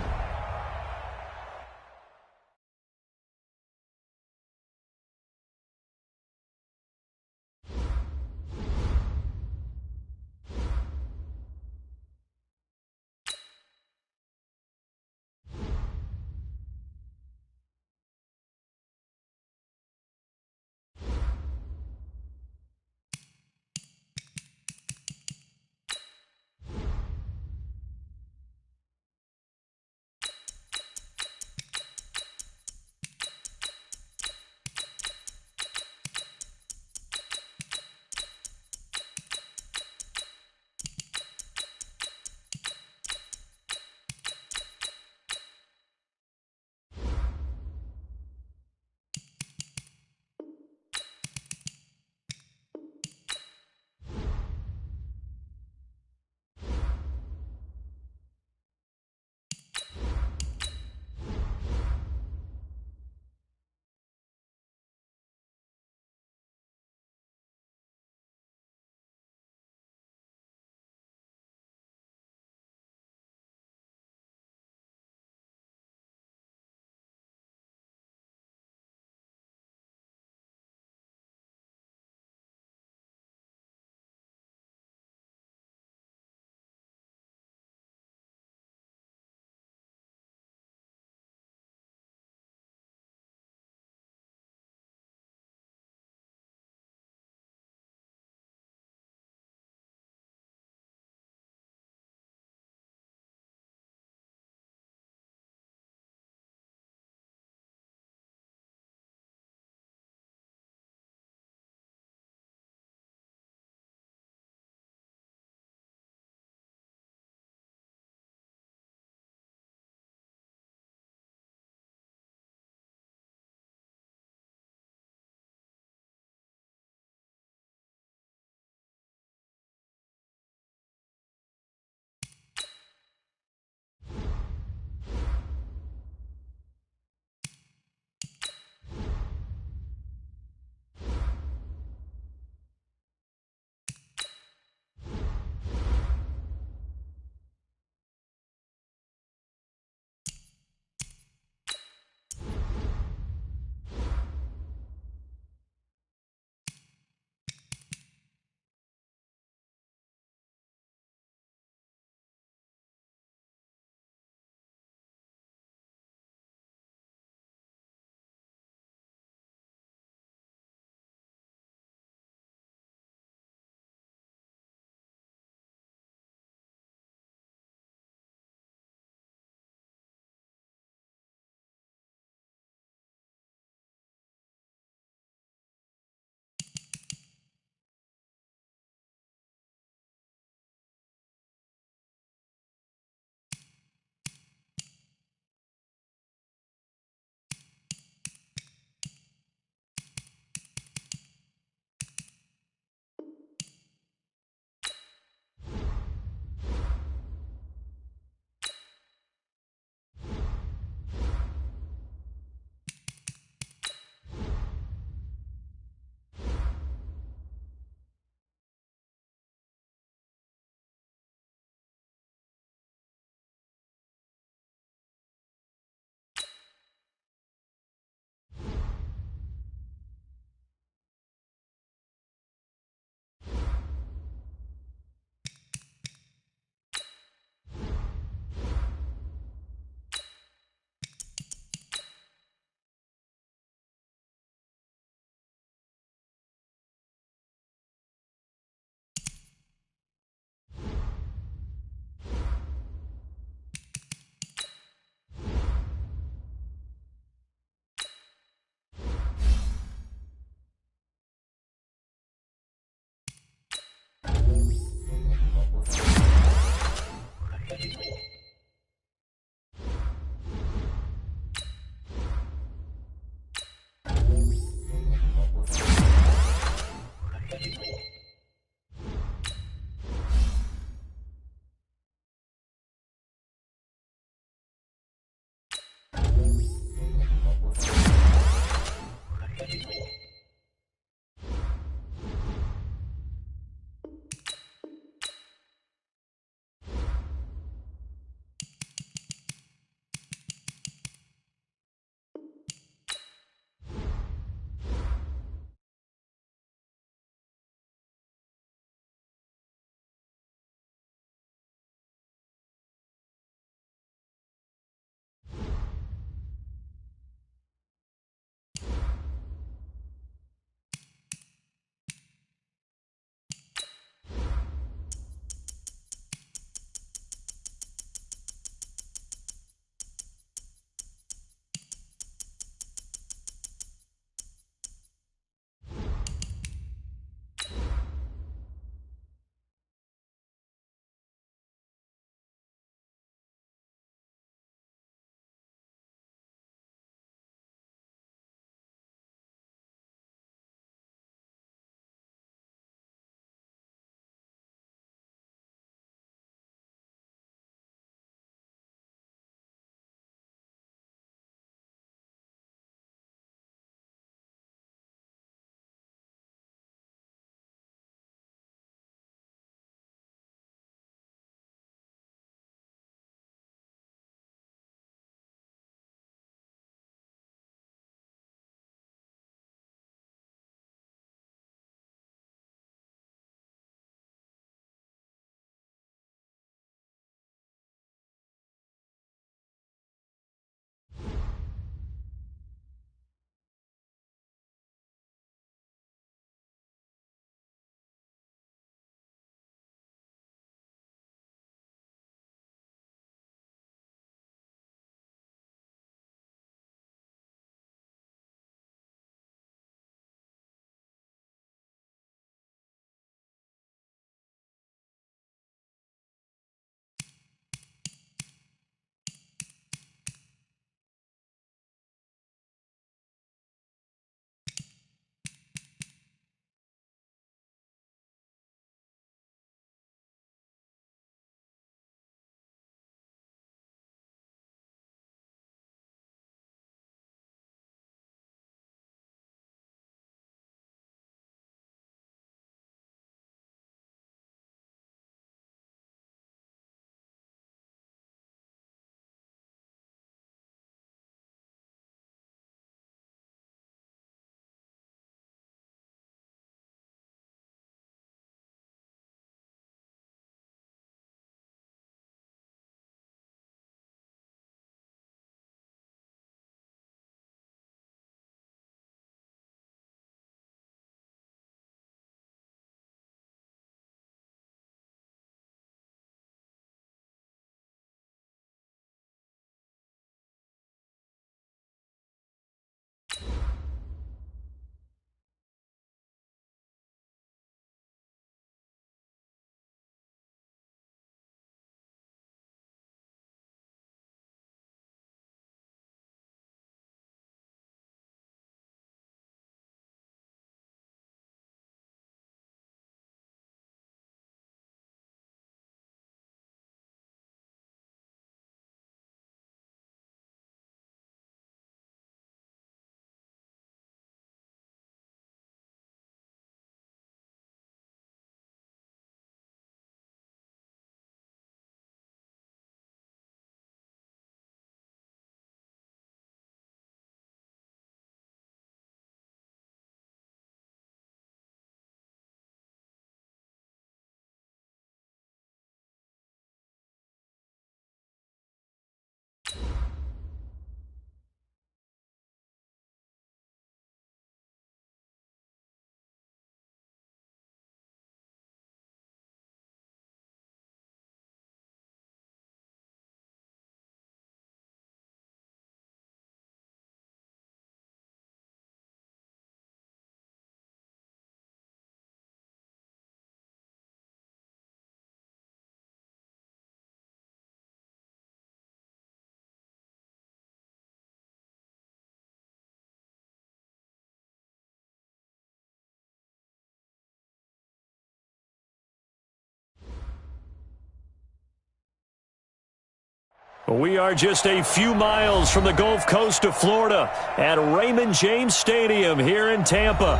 We are just a few miles from the Gulf Coast of Florida at Raymond James Stadium here in Tampa.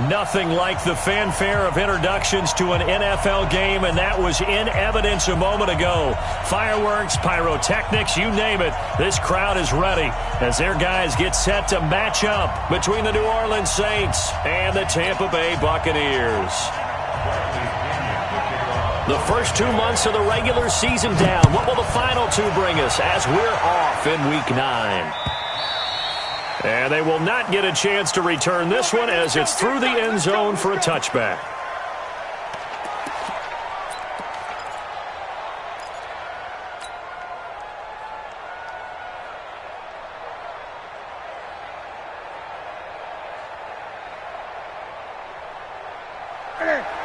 Nothing like the fanfare of introductions to an NFL game, and that was in evidence a moment ago. Fireworks, pyrotechnics, you name it. This crowd is ready as their guys get set to match up between the New Orleans Saints and the Tampa Bay Buccaneers. The first 2 months of the regular season down. What will the final two bring us as we're off in Week 9? And they will not get a chance to return this one as it's through the end zone for a touchback.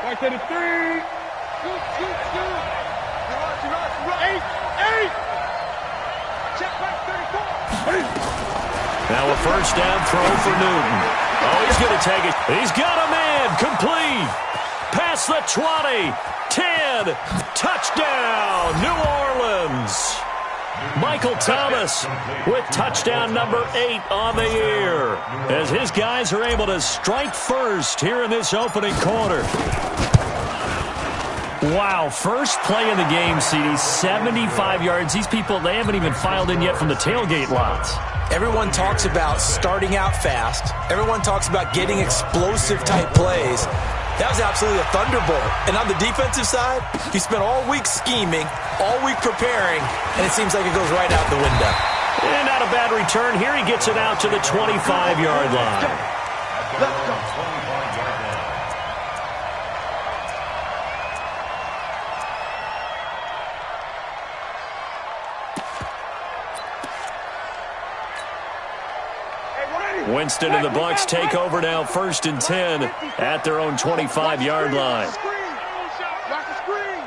Right to the 3. Shoot. Run. 8. Check back 34. Now a first down throw for Newton. Oh, he's going to take it. He's got a man. Complete. Past the 20. 10. Touchdown, New Orleans. Michael Thomas with touchdown number 8 on the year as his guys are able to strike first here in this opening quarter. Wow, first play in the game, CD, 75 yards. These people, they haven't even filed in yet from the tailgate lots. Everyone talks about starting out fast. Everyone talks about getting explosive-type plays. That was absolutely a thunderbolt. And on the defensive side, he spent all week scheming, all week preparing, and it seems like it goes right out the window. And not a bad return. Here he gets it out to the 25-yard line. Let's go. Winston and the Bucs take over now, 1st and 10 at their own 25-yard line. Watch the screen.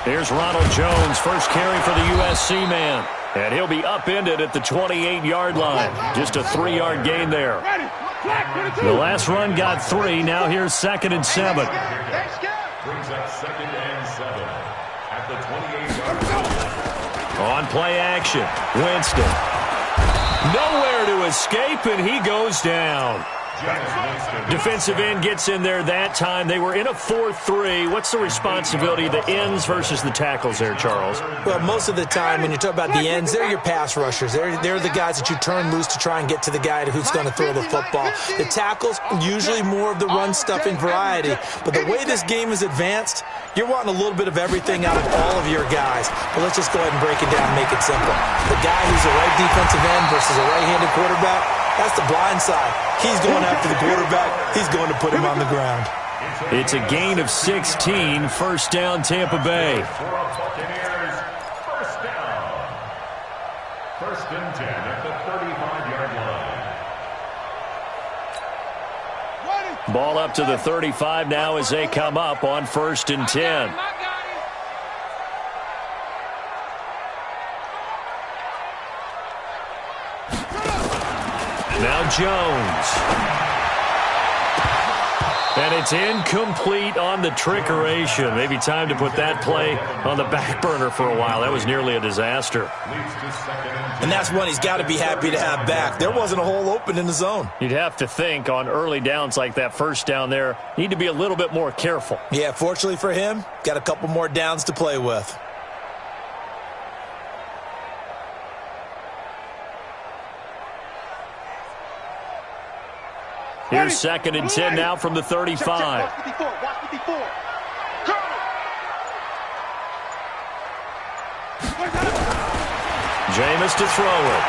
Here's Ronald Jones, first carry for the USC man. And he'll be upended at the 28-yard line. Just a 3-yard gain there. The last run got 3. Now here's 2nd and 7. Brings up 2nd and 7 at the 28-yard line. On play action, Winston. Nowhere to escape, and he goes down. Defensive end gets in there that time. They were in a 4-3. What's the responsibility of the ends versus the tackles there, Charles? Well, most of the time when you talk about the ends, they're your pass rushers. They're the guys that you turn loose to try and get to the guy who's going to throw the football. The tackles, usually more of the run-stuffing variety. But the way this game is advanced, you're wanting a little bit of everything out of all of your guys. But let's just go ahead and break it down and make it simple. The guy who's a right defensive end versus a right-handed quarterback, that's the blind side. He's going after the quarterback. He's going to put him on the ground. It's a gain of 16. First down, Tampa Bay. First down. 1st and 10 at the 35-yard line. Ball up to the 35 now as they come up on 1st and 10. Now Jones. And it's incomplete on the trickeration. Maybe time to put that play on the back burner for a while. That was nearly a disaster. And that's one he's got to be happy to have back. There wasn't a hole open in the zone. You'd have to think on early downs like that first down there, need to be a little bit more careful. Yeah, fortunately for him, got a couple more downs to play with. Here's 2nd and 10 now from the 35. Watch 54. Jameis to throw it.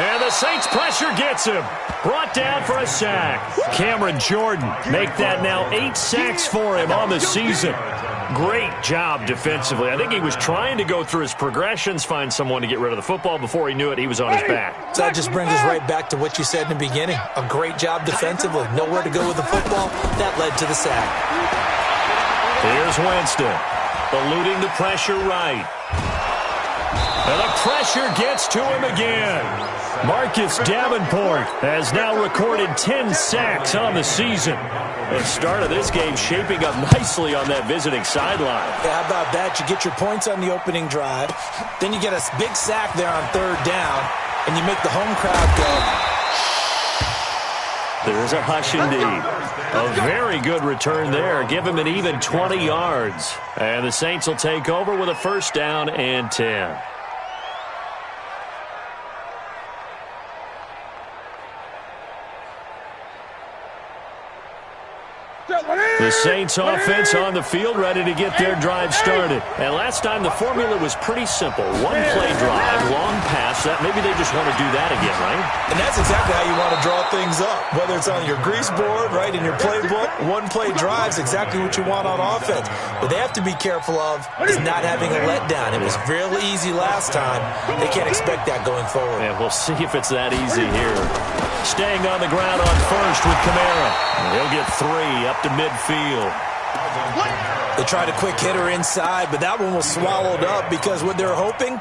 And the Saints pressure gets him. Brought down for a sack. Cameron Jordan make that now 8 sacks for him on the season. Great job defensively. I think he was trying to go through his progressions, find someone to get rid of the football. Before he knew it, he was on his back. So that just brings us right back to what you said in the beginning. A great job defensively. Nowhere to go with the football. That led to the sack. Here's Winston. Eluding the pressure right. And the pressure gets to him again. Marcus Davenport has now recorded 10 sacks on the season. The start of this game shaping up nicely on that visiting sideline. Yeah, how about that? You get your points on the opening drive, then you get a big sack there on third down, and you make the home crowd go. There's a hush indeed. A very good return there. Give him an even 20 yards. And the Saints will take over with a first down and 10. The Saints offense on the field, ready to get their drive started. And last time the formula was pretty simple. One play drive, long pass. That maybe they just want to do that again, right? And that's exactly how you want to draw things up. Whether it's on your grease board, right, in your playbook, one play drive's exactly what you want on offense. What they have to be careful of is not having a letdown. It was real easy last time. They can't expect that going forward. And we'll see if it's that easy here. Staying on the ground on first with Kamara. He'll get 3 up to midfield. They tried a quick hitter inside, but that one was swallowed up because what they're hoping,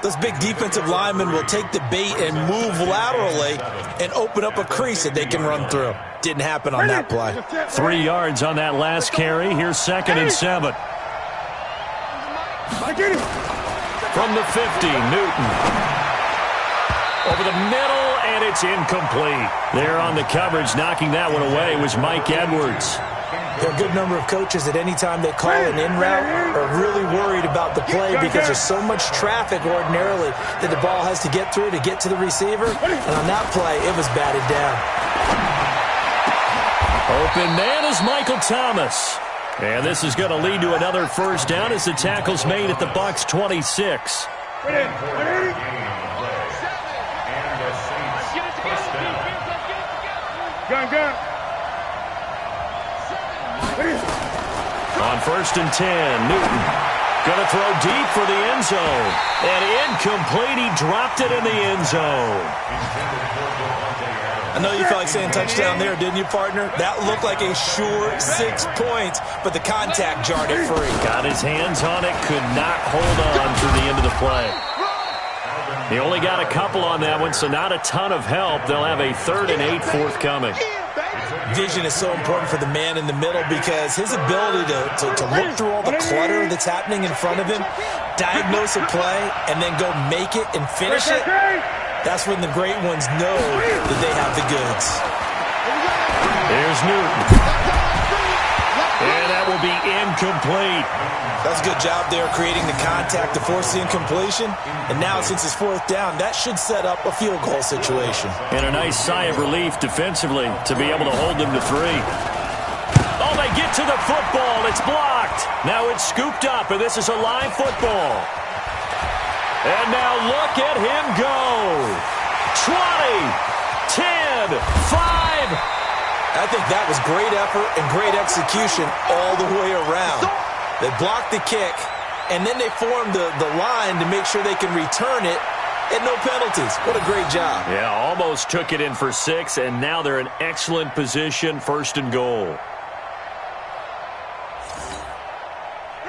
those big defensive linemen will take the bait and move laterally and open up a crease that they can run through. Didn't happen on that play. 3 yards on that last carry. Here's 2nd and 7. From the 50, Newton. Over the middle, and it's incomplete. There on the coverage, knocking that one away was Mike Edwards. There are a good number of coaches at any time they call an in route are really worried about the play because there's so much traffic ordinarily that the ball has to get through to get to the receiver. And on that play, it was batted down. Open man is Michael Thomas. And this is going to lead to another first down as the tackle's made at the Bucs 26. Gun. On 1st and 10, Newton going to throw deep for the end zone. And incomplete, he dropped it in the end zone. I know you felt like saying touchdown there, didn't you, partner? That looked like a sure 6 points, but the contact jarred it free. Got his hands on it, could not hold on through the end of the play. He only got a couple on that one, so not a ton of help. They'll have a 3rd and 8 forthcoming. Vision is so important for the man in the middle because his ability to look through all the clutter that's happening in front of him, diagnose a play, and then go make it and finish it, that's when the great ones know that they have the goods. There's Newton. And that will be incomplete. That's a good job there creating the contact to force the incompletion. And now since it's 4th down, that should set up a field goal situation. And a nice sigh of relief defensively to be able to hold them to 3. Oh, they get to the football. It's blocked. Now it's scooped up, and this is a live football. And now look at him go. 20, 10, 5. I think that was great effort and great execution all the way around. They blocked the kick, and then they formed the line to make sure they can return it and no penalties. What a great job. Yeah, almost took it in for 6, and now they're in excellent position, 1st and goal.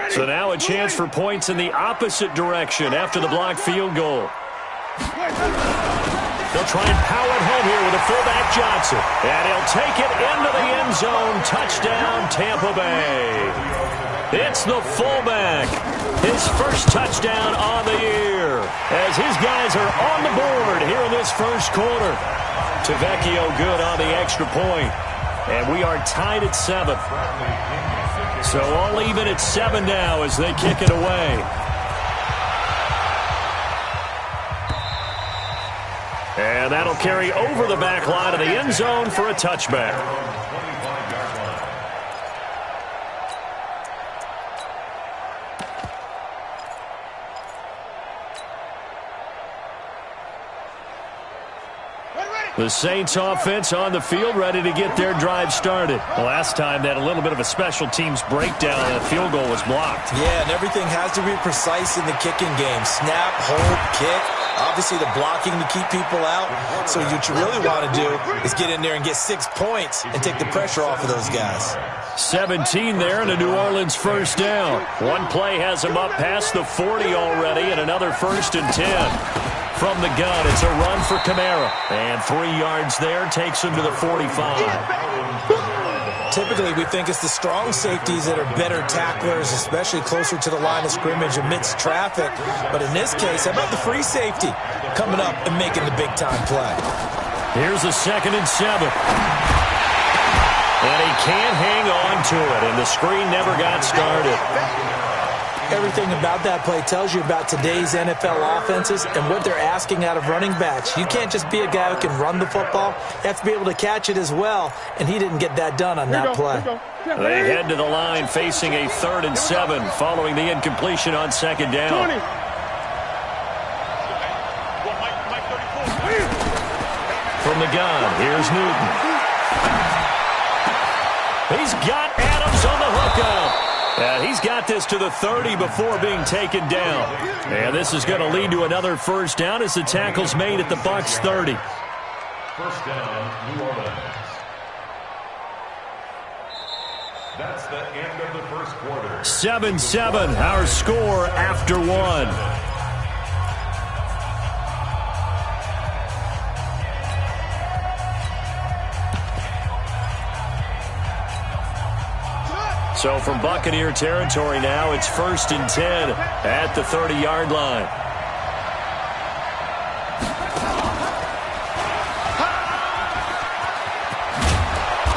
So now a chance for points in the opposite direction after the blocked field goal. They'll try and power it home here with a fullback Johnson. And he'll take it into the end zone. Touchdown, Tampa Bay. It's the fullback. His first touchdown on the year. As his guys are on the board here in this first quarter. Tavecchio good on the extra point. And we are tied at 7. So all even at 7 now as they kick it away. And that'll carry over the back line of the end zone for a touchback. The Saints offense on the field ready to get their drive started. The last time they had a little bit of a special teams breakdown and a field goal was blocked. Yeah, and everything has to be precise in the kicking game. Snap, hold, kick. Obviously the blocking to keep people out. So what you really want to do is get in there and get 6 points and take the pressure off of those guys. 17 there and a New Orleans first down. One play has them up past the 40 already and another 1st and 10. from the gun. It's a run for Kamara. And 3 yards there takes him to the 45. Typically, we think it's the strong safeties that are better tacklers, especially closer to the line of scrimmage amidst traffic. But in this case, how about the free safety coming up and making the big-time play? Here's a 2nd and 7. And he can't hang on to it, and the screen never got started. Everything about that play tells you about today's NFL offenses and what they're asking out of running backs. You can't just be a guy who can run the football. You have to be able to catch it as well, and he didn't get that done on that play. They head to the line facing a 3rd and 7 following the incompletion on 2nd down. From the gun, here's Newton. He's got Adams on the hookup. He's got this to the 30 before being taken down. And this is going to lead to another first down as the tackle's made at the Bucs 30. First down, New Orleans. That's the end of the first quarter. 7-7, our score after 1. So from Buccaneer territory now, it's 1st and 10 at the 30-yard line.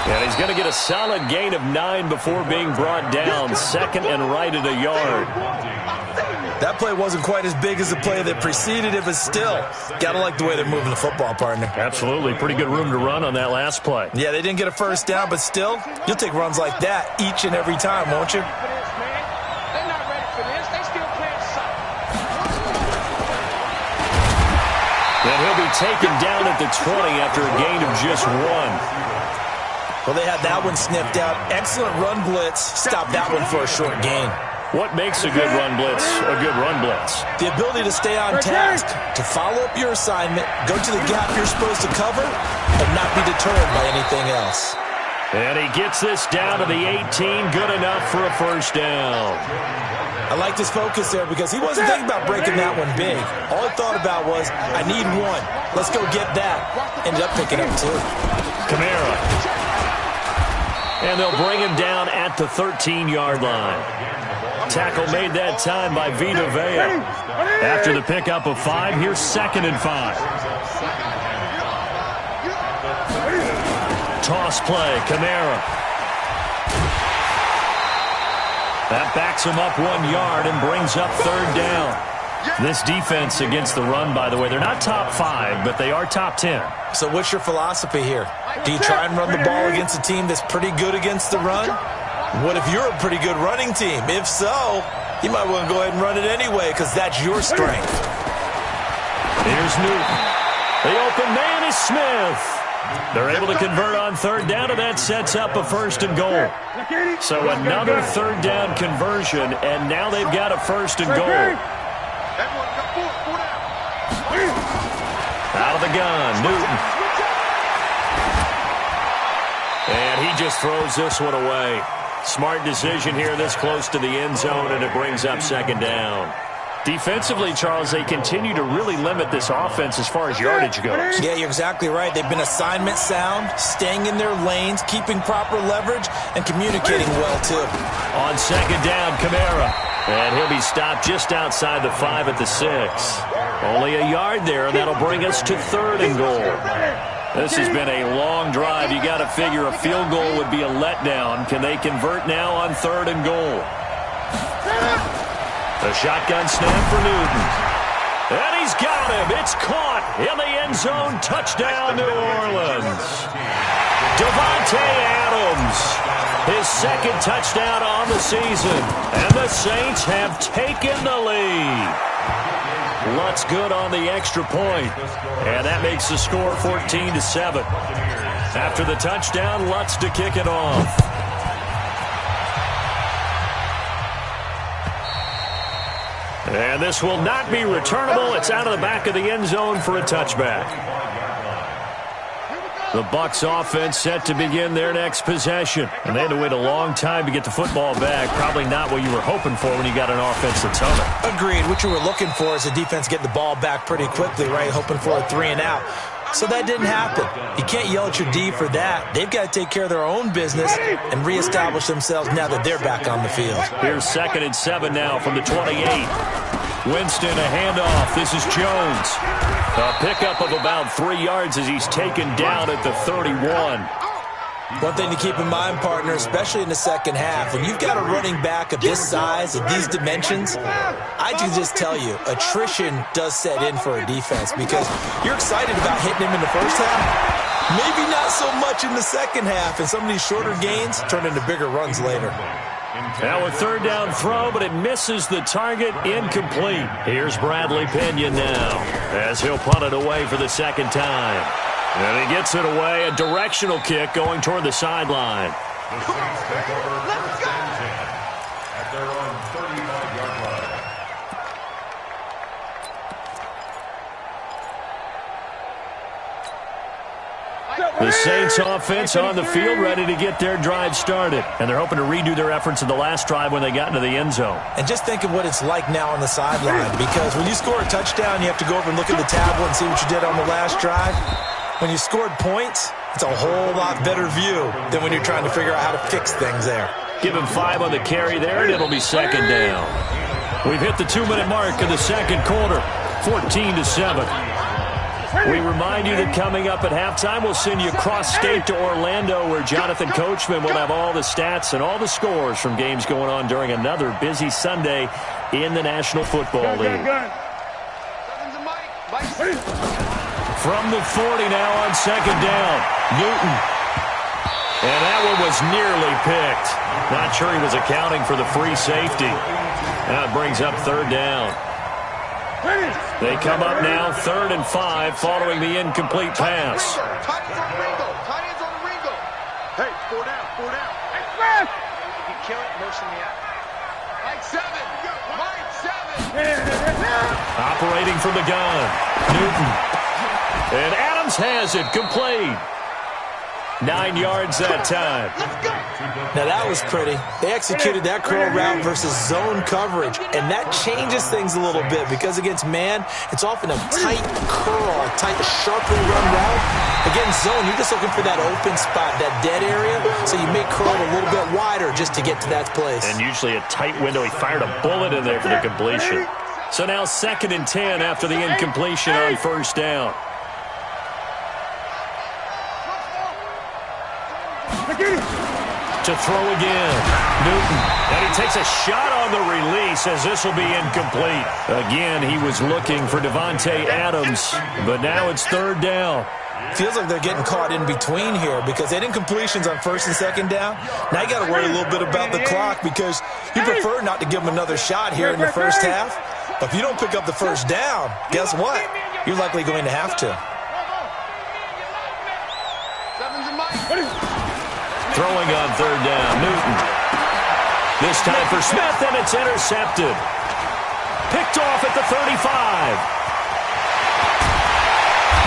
And he's going to get a solid gain of 9 before being brought down. 2nd and right at a yard. That play wasn't quite as big as the play that preceded it, but still, got to like the way they're moving the football, partner. Absolutely. Pretty good room to run on that last play. Yeah, they didn't get a first down, but still, you'll take runs like that each and every time, won't you? They're not ready for this. They still playing soft. Then he'll be taken down at the 20 after a gain of just 1. Well, they had that one sniffed out. Excellent run blitz. Stop that one for a short gain. What makes a good run blitz a good run blitz? The ability to stay on task, to follow up your assignment, go to the gap you're supposed to cover, and not be deterred by anything else. And he gets this down to the 18. Good enough for a first down. I liked his focus there because he wasn't thinking about breaking that one big. All he thought about was, I need 1. Let's go get that. Ended up picking up 2. Kamara. And they'll bring him down at the 13-yard line. Tackle made that time by Vita Vea. After the pickup of 5, here's 2nd and 5. Toss play, Kamara. That backs him up 1 yard and brings up 3rd down. This defense against the run, by the way, they're not top 5, but they are top 10. So what's your philosophy here? Do you try and run the ball against a team that's pretty good against the run? What if you're a pretty good running team? If so, you might want to go ahead and run it anyway because that's your strength. Here's Newton. The open man is Smith. They're able to convert on 3rd down, and that sets up a 1st and goal. So another 3rd down conversion, and now they've got a 1st and goal. Out of the gun, Newton. And he just throws this one away. Smart decision here this close to the end zone, and it brings up 2nd down. Defensively, Charles, they continue to really limit this offense as far as yardage goes. Yeah, you're exactly right. They've been assignment sound, staying in their lanes, keeping proper leverage, and communicating well, too. On 2nd down, Kamara. And he'll be stopped just outside the 5 at the 6. Only a yard there, and that'll bring us to 3rd and goal. This has been a long drive. You got to figure a field goal would be a letdown. Can they convert now on 3rd and goal? The shotgun snap for Newton. And he's got him. It's caught in the end zone. Touchdown, New Orleans. Devontae Adams. His 2nd touchdown on the season. And the Saints have taken the lead. Lutz good on the extra point. And that makes the score 14-7. After the touchdown, Lutz to kick it off. And this will not be returnable. It's out of the back of the end zone for a touchback. The Bucs offense set to begin their next possession. And they had to wait a long time to get the football back. Probably not what you were hoping for when you got an offense that's humming. Agreed. What you were looking for is a defense getting the ball back pretty quickly, right? Hoping for a 3-and-out. So that didn't happen. You can't yell at your D for that. They've got to take care of their own business and reestablish themselves now that they're back on the field. Here's 2nd and 7 now from the 28. Winston, a handoff. This is Jones. A pickup of about 3 yards as he's taken down at the 31. One thing to keep in mind, partner, especially in the second half, when you've got a running back of this size, of these dimensions, I can just tell you, attrition does set in for a defense because you're excited about hitting him in the first half. Maybe not so much in the second half, and some of these shorter gains turn into bigger runs later. Now a 3rd down throw, but it misses the target, incomplete. Here's Bradley Pinion now as he'll punt it away for the 2nd time. And he gets it away, a directional kick going toward the sideline. The Saints take over 1st and 10 at their own 35-yard line. The Saints offense on the field ready to get their drive started. And they're hoping to redo their efforts in the last drive when they got into the end zone. And just think of what it's like now on the sideline, because when you score a touchdown, you have to go over and look at the tablet and see what you did on the last drive. When you scored points, it's a whole lot better view than when you're trying to figure out how to fix things there. Give him 5 on the carry there, and it'll be 2nd down. We've hit the 2-minute mark in the 2nd quarter, 14-7. We remind you that coming up at halftime, we'll send you cross-state to Orlando, where Jonathan Coachman will have all the stats and all the scores from games going on during another busy Sunday in the National Football League. From the 40 now on 2nd down, Newton. And that one was nearly picked. Not sure he was accounting for the free safety. Now it brings up 3rd down. They come up now 3rd and 5 following the incomplete pass. Tight ends on the Ringo. Tight ends on the Ringo. Hey, 4 down, 4 down. Hey, Smith! You kill it, motion me out. Mike 7. Mike 7. Operating from the gun, Newton. And Adams has it, complete. 9 yards that time. Now that was pretty. They executed that curl route versus zone coverage, and that changes things a little bit because against man, it's often a tight curl, a tight, sharply run route. Against zone, you're just looking for that open spot, that dead area, so you may curl it a little bit wider just to get to that place. And usually a tight window. He fired a bullet in there for the completion. So now 2nd and 10 after the incompletion on 1st down. To throw again, Newton. And he takes a shot on the release as this will be incomplete. Again, he was looking for Devontae Adams, but now it's 3rd down. Feels like they're getting caught in between here because they did incompletions on 1st and 2nd down. Now you got to worry a little bit about the clock because you prefer not to give them another shot here in the first half. But if you don't pick up the 1st down, guess what? You're likely going to have to. Throwing on 3rd down, Newton. This time for Smith, and it's intercepted. Picked off at the 35.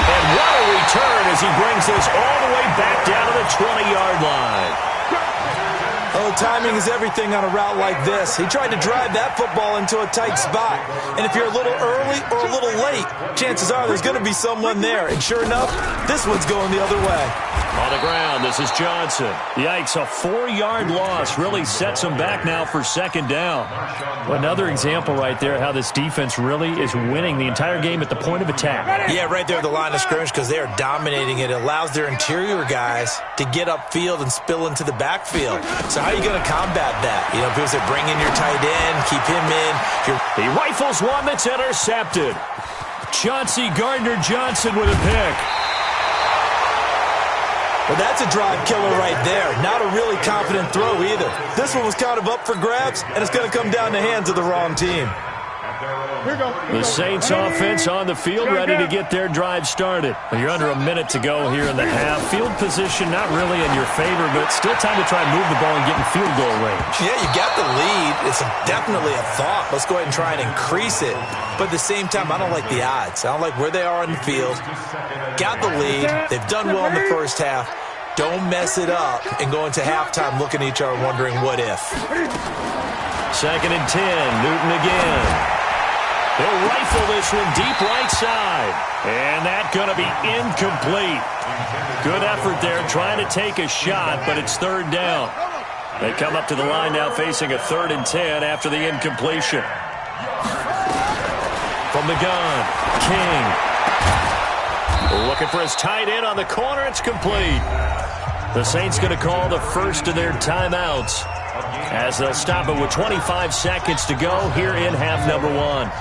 And what a return as he brings this all the way back down to the 20-yard line. Oh, timing is everything on a route like this. He tried to drive that football into a tight spot. And if you're a little early or a little late, chances are there's going to be someone there. And sure enough, this one's going the other way. On the ground, this is Johnson. Yikes, a 4-yard loss really sets him back now for 2nd down. Another example right there how this defense really is winning the entire game at the point of attack. Yeah, right there at the line of scrimmage because they are dominating it. It allows their interior guys to get upfield and spill into the backfield. So how are you going to combat that? You know, people say bring in your tight end, keep him in. He rifles one that's intercepted. Chauncey Gardner-Johnson with a pick. Well, that's a drive killer right there. Not a really confident throw either. This one was kind of up for grabs, and it's going to come down the hands of the wrong team. The Saints offense on the field, ready to get their drive started. You're under a minute to go here in the half. Field position not really in your favor, but still time to try and move the ball and get in field goal range. Yeah, you got the lead. It's definitely a thought. Let's go ahead and try and increase it. But at the same time, I don't like the odds. I don't like where they are on the field. Got the lead. They've done well in the first half. Don't mess it up and go into halftime looking at each other wondering what if. 2nd and 10. Newton again. He'll rifle this one deep right side. And that's going to be incomplete. Good effort there trying to take a shot, but it's 3rd down. They come up to the line now facing a 3rd and 10 after the incompletion. From the gun, King. Looking for his tight end on the corner. It's complete. The Saints going to call the first of their timeouts as they'll stop it with 25 seconds to go here in half number 1.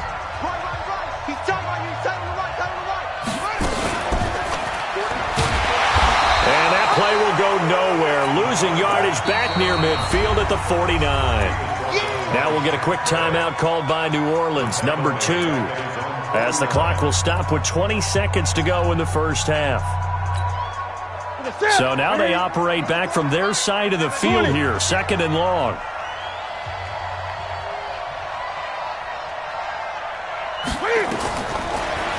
And that play will go nowhere. Losing yardage back near midfield at the 49. Now we'll get a quick timeout called by New Orleans, number 2. As the clock will stop with 20 seconds to go in the first half. So now they operate back from their side of the field here, 2nd and long.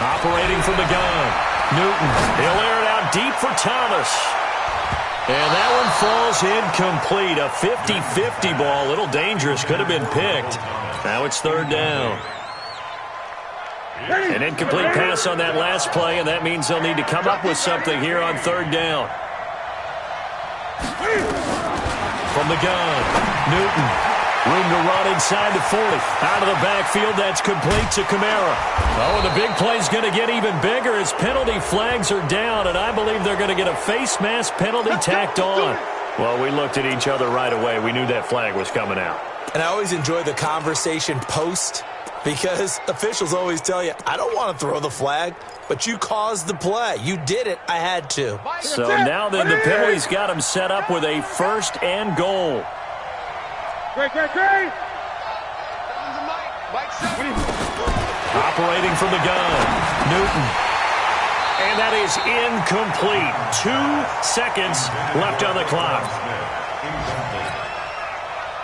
Operating from the gun. Newton, he'll air it out deep for Thomas. And that one falls incomplete. A 50-50 ball, a little dangerous, could have been picked. Now it's 3rd down. An incomplete pass on that last play, and that means they'll need to come up with something here on 3rd down. From the gun, Newton. Room to run inside the 40. Out of the backfield, that's complete to Kamara. Oh, and the big play's going to get even bigger as penalty flags are down, and I believe they're going to get a face mask penalty tacked on. Well, we looked at each other right away. We knew that flag was coming out. And I always enjoy the conversation post because officials always tell you, I don't want to throw the flag, but you caused the play. You did it. I had to. So now then the penalty's got him set up with a 1st and goal. Great. Mike. Operating from the gun, Newton. And that is incomplete. 2 seconds left on the clock.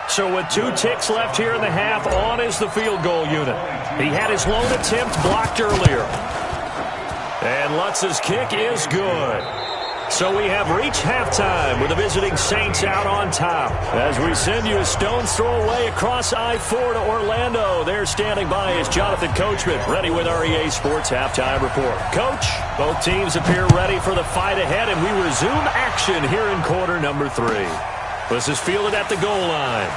So with 2 ticks left here in the half, on is the field goal unit. He had his lone attempt blocked earlier. And Lutz's kick is good. So we have reached halftime with the visiting Saints out on top. As we send you a stone's throw away across I-4 to Orlando. There standing by is Jonathan Coachman, ready with our EA Sports Halftime Report. Coach, both teams appear ready for the fight ahead, and we resume action here in quarter number 3. This is fielded at the goal line.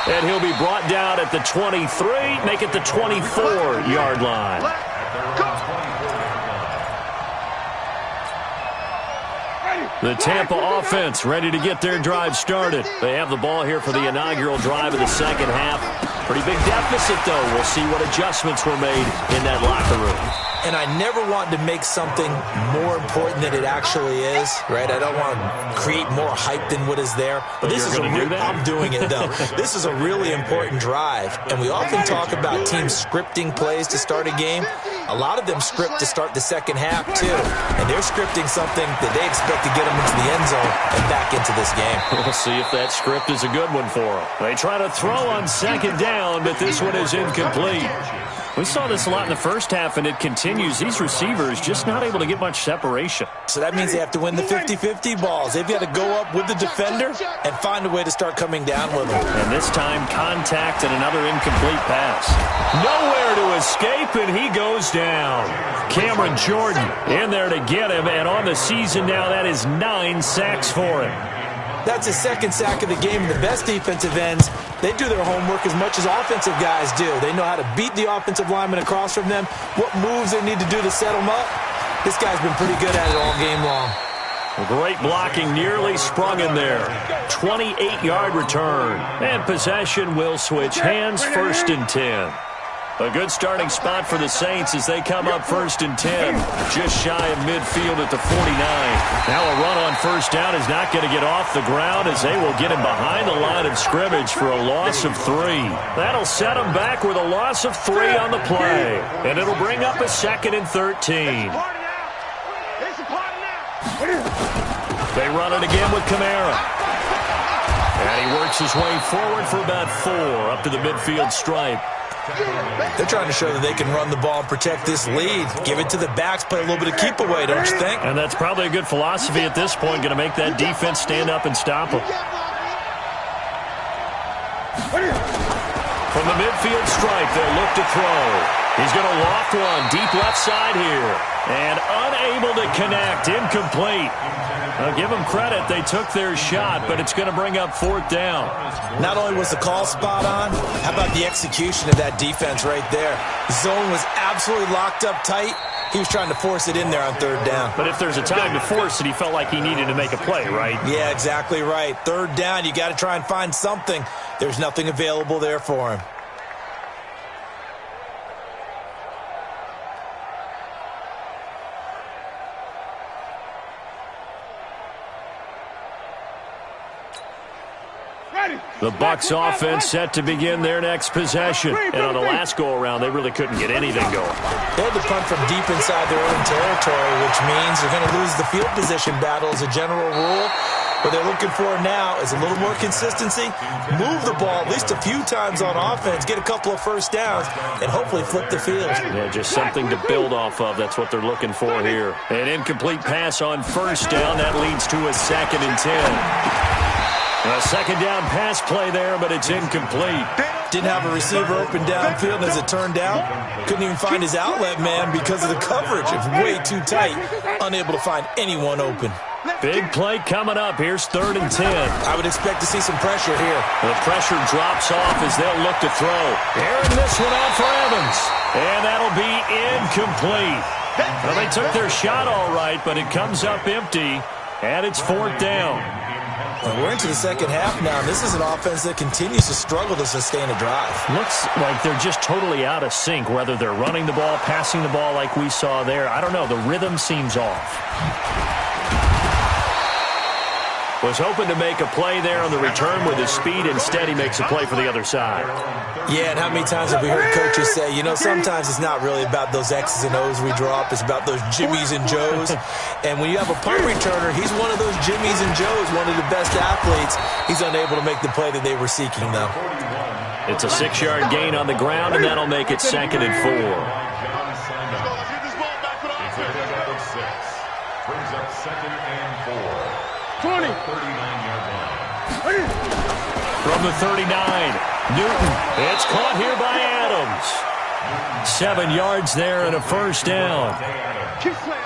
And he'll be brought down at the 23, make it the 24-yard line. The Tampa offense ready to get their drive started. They have the ball here for the inaugural drive of the second half. Pretty big deficit, though. We'll see what adjustments were made in that locker room. And I never want to make something more important than it actually is, right? I don't want to create more hype than what is there. But this is I'm doing it, though. This is a really important drive. And we often talk about teams scripting plays to start a game. A lot of them script to start the second half, too. And they're scripting something that they expect to get them into the end zone and back into this game. We'll see if that script is a good one for them. They try to throw on 2nd down, but this one is incomplete. We saw this a lot in the first half, and it continues. These receivers just not able to get much separation. So that means they have to win the 50-50 balls. They've got to go up with the defender and find a way to start coming down with them. And this time, contact and another incomplete pass. Nowhere to escape, and he goes down. Cameron Jordan in there to get him, and on the season now, that is 9 sacks for him. That's his 2nd sack of the game. The best defensive ends, they do their homework as much as offensive guys do. They know how to beat the offensive lineman across from them, what moves they need to do to set them up. This guy's been pretty good at it all game long. Great blocking, nearly sprung in there. 28-yard return. And possession will switch hands, 1st and 10. A good starting spot for the Saints as they come up 1st and 10, just shy of midfield at the 49. Now a run on 1st down is not going to get off the ground as they will get him behind the line of scrimmage for a loss of 3. That'll set him back with a loss of 3 on the play, and it'll bring up a 2nd and 13. They run it again with Kamara. And he works his way forward for about 4 up to the midfield stripe. They're trying to show that they can run the ball and protect this lead. Give it to the backs, play a little bit of keep away, don't you think? And that's probably a good philosophy at this point, going to make that defense stand up and stop them. From the midfield stripe, they'll look to throw. He's going to loft one deep left side here. And unable to connect, incomplete. Now give them credit, they took their shot, but it's going to bring up 4th down. Not only was the call spot on, how about the execution of that defense right there? Zone was absolutely locked up tight. He was trying to force it in there on 3rd down. But if there's a time to force it, he felt like he needed to make a play, right? Yeah, exactly right. 3rd down, you got to try and find something. There's nothing available there for him. The Bucs offense set to begin their next possession. And on the last go-around, they really couldn't get anything going. They had to punt from deep inside their own territory, which means they're going to lose the field position battle as a general rule. What they're looking for now is a little more consistency, move the ball at least a few times on offense, get a couple of 1st downs, and hopefully flip the field. Yeah, just something to build off of. That's what they're looking for here. An incomplete pass on 1st down. That leads to a 2nd and 10. A 2nd down pass play there, but it's incomplete. Didn't have a receiver open downfield, and as it turned out, couldn't even find his outlet man because of the coverage. It's way too tight, unable to find anyone open. Big play coming up. Here's 3rd and 10. I would expect to see some pressure here. The pressure drops off as they'll look to throw. Airing this one out for Evans. And that'll be incomplete. Well, they took their shot all right, but it comes up empty, and it's 4th down. Well, we're into the 2nd half now, and this is an offense that continues to struggle to sustain a drive. Looks like they're just totally out of sync, whether they're running the ball, passing the ball like we saw there. I don't know. The rhythm seems off. Was hoping to make a play there on the return with his speed. Instead, he makes a play for the other side. Yeah, and how many times have we heard coaches say, you know, sometimes it's not really about those X's and O's we draw up. It's about those Jimmies and Joes. And when you have a punt returner, he's one of those Jimmies and Joes, one of the best athletes. He's unable to make the play that they were seeking, though. It's a 6-yard gain on the ground, and that'll make it 2nd and 4. Brings up 2nd and 4. 20. 39-yard line. From the 39, Newton. It's caught here by Adams. 7 yards there and a 1st down.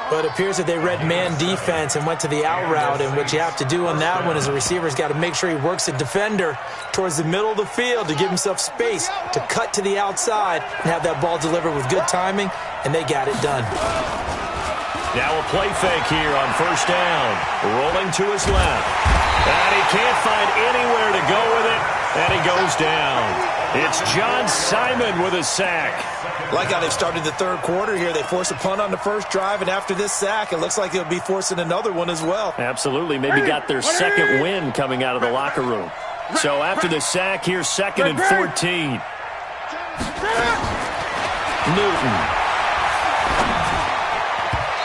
But it appears that they read man defense and went to the out route, and what you have to do on that one is the receiver's got to make sure he works the defender towards the middle of the field to give himself space to cut to the outside and have that ball delivered with good timing, and they got it done. Now a play fake here on 1st down. Rolling to his left. And he can't find anywhere to go with it. And he goes down. It's John Simon with a sack. Like how they started the 3rd quarter here. They force a punt on the 1st drive, and after this sack, it looks like they'll be forcing another one as well. Absolutely. Maybe got their 2nd win coming out of the locker room. So after the sack, here's 2nd and 14. Newton.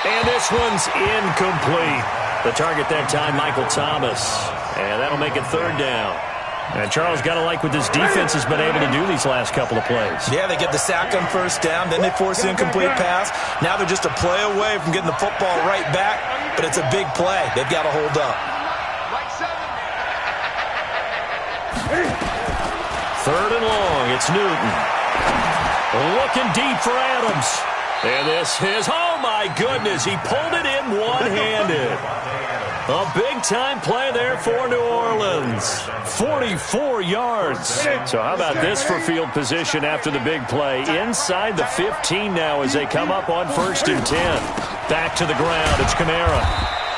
And this one's incomplete. The target that time, Michael Thomas. And that'll make it 3rd down. And Charles, got to like what this defense has been able to do these last couple of plays. Yeah, they get the sack on 1st down, then they force the incomplete pass. Now they're just a play away from getting the football right back, but it's a big play. They've got to hold up. 3rd and long, it's Newton. Looking deep for Adams. And this is, oh my goodness, he pulled it in one-handed. A big-time play there for New Orleans. 44 yards. So how about this for field position after the big play? Inside the 15 now as they come up on 1st and 10. Back to the ground, it's Kamara.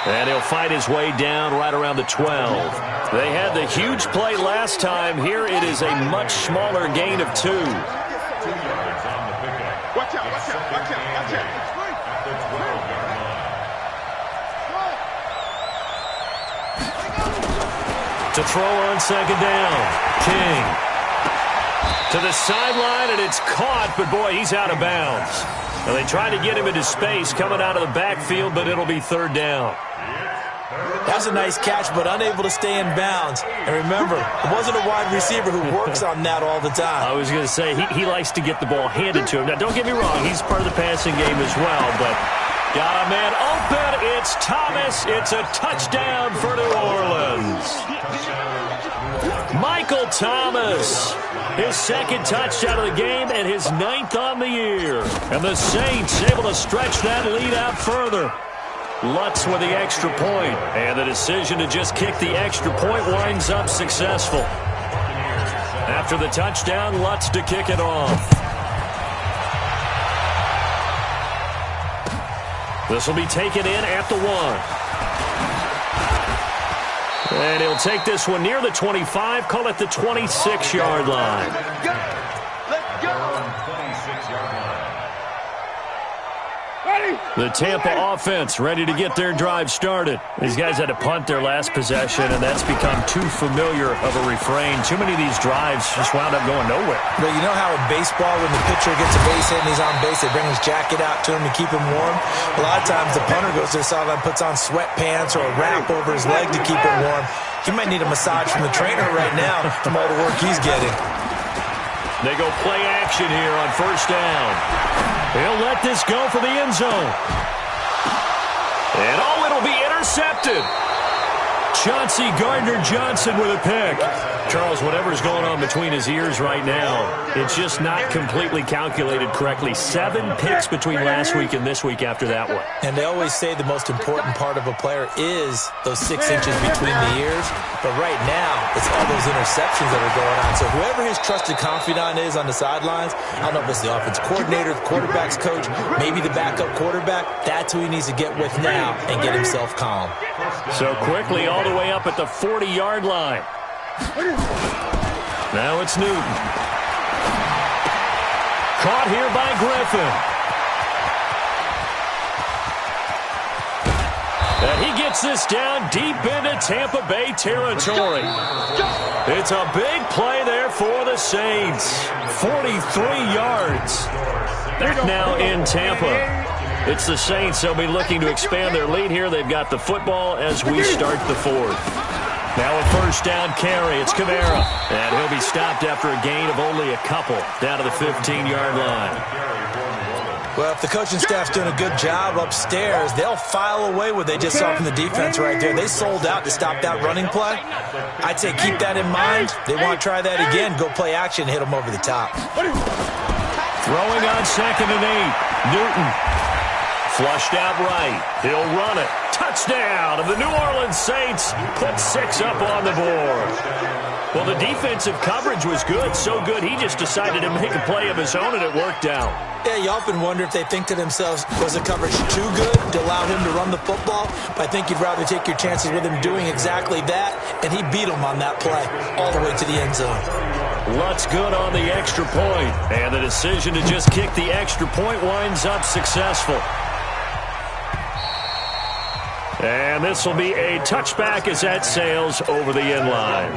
And he'll fight his way down right around the 12. They had the huge play last time. Here it is a much smaller gain of 2. 2 yards on To throw on second down. King. To the sideline, and it's caught, but boy, he's out of bounds. Now they tried to get him into space coming out of the backfield, but it'll be third down. That was a nice catch, but unable to stay in bounds. And remember, it wasn't a wide receiver who works on that all the time. I was going to say, he likes to get the ball handed to him. Now, don't get me wrong, he's part of the passing game as well, but got a man open. It's Thomas. It's a touchdown for New Orleans. Michael Thomas, his second touchdown of the game and his 9th on the year. And the Saints able to stretch that lead out further. Lutz with the extra point, and the decision to just kick the extra point winds up successful. After the touchdown, Lutz to kick it off. This will be taken in at the 1. And he'll take this one near the 25, call it the 26-yard line. Let's go. 26-yard line. The Tampa offense ready to get their drive started. These guys had to punt their last possession, and that's become too familiar of a refrain. Too many of these drives just wound up going nowhere. But you know how in baseball, when the pitcher gets a base hit and he's on base, they bring his jacket out to him to keep him warm? A lot of times the punter goes to the sideline, puts on sweatpants or a wrap over his leg to keep him warm. He might need a massage from the trainer right now from all the work he's getting. They go play action here on first down. He'll let this go for the end zone. And oh, it'll be intercepted. Chauncey Gardner-Johnson with a pick. Charles, whatever's going on between his ears right now, it's just not completely calculated correctly. 7 picks between last week and this week after that one. And they always say the most important part of a player is those 6 inches between the ears. But right now, it's all those interceptions that are going on. So whoever his trusted confidant is on the sidelines, I don't know if it's the offense coordinator, the quarterback's coach, maybe the backup quarterback, that's who he needs to get with now and get himself calm. So quickly all the way up at the 40-yard line. Now it's Newton. Caught here by Griffin. And he gets this down deep into Tampa Bay territory. It's a big play there for the Saints. 43 yards. Back now in Tampa. It's the Saints. They'll be looking to expand their lead here. They've got the football as we start the 4th. Now a first down carry. It's Kamara. And he'll be stopped after a gain of only a couple down to the 15-yard line. Well, if the coaching staff's doing a good job upstairs, they'll file away what they just saw from the defense right there. They sold out to stop that running play. I'd say keep that in mind. They want to try that again. Go play action, hit them over the top. Throwing on 2nd and 8. Newton. Flushed out right. He'll run it. Touchdown. And the New Orleans Saints put 6 up on the board. Well, the defensive coverage was good. So good, he just decided to make a play of his own, and it worked out. Yeah, you often wonder if they think to themselves, was the coverage too good to allow him to run the football? But I think you'd rather take your chances with him doing exactly that, and he beat him on that play all the way to the end zone. Lutz good on the extra point, and the decision to just kick the extra point winds up successful. And this will be a touchback as that sails over the end line.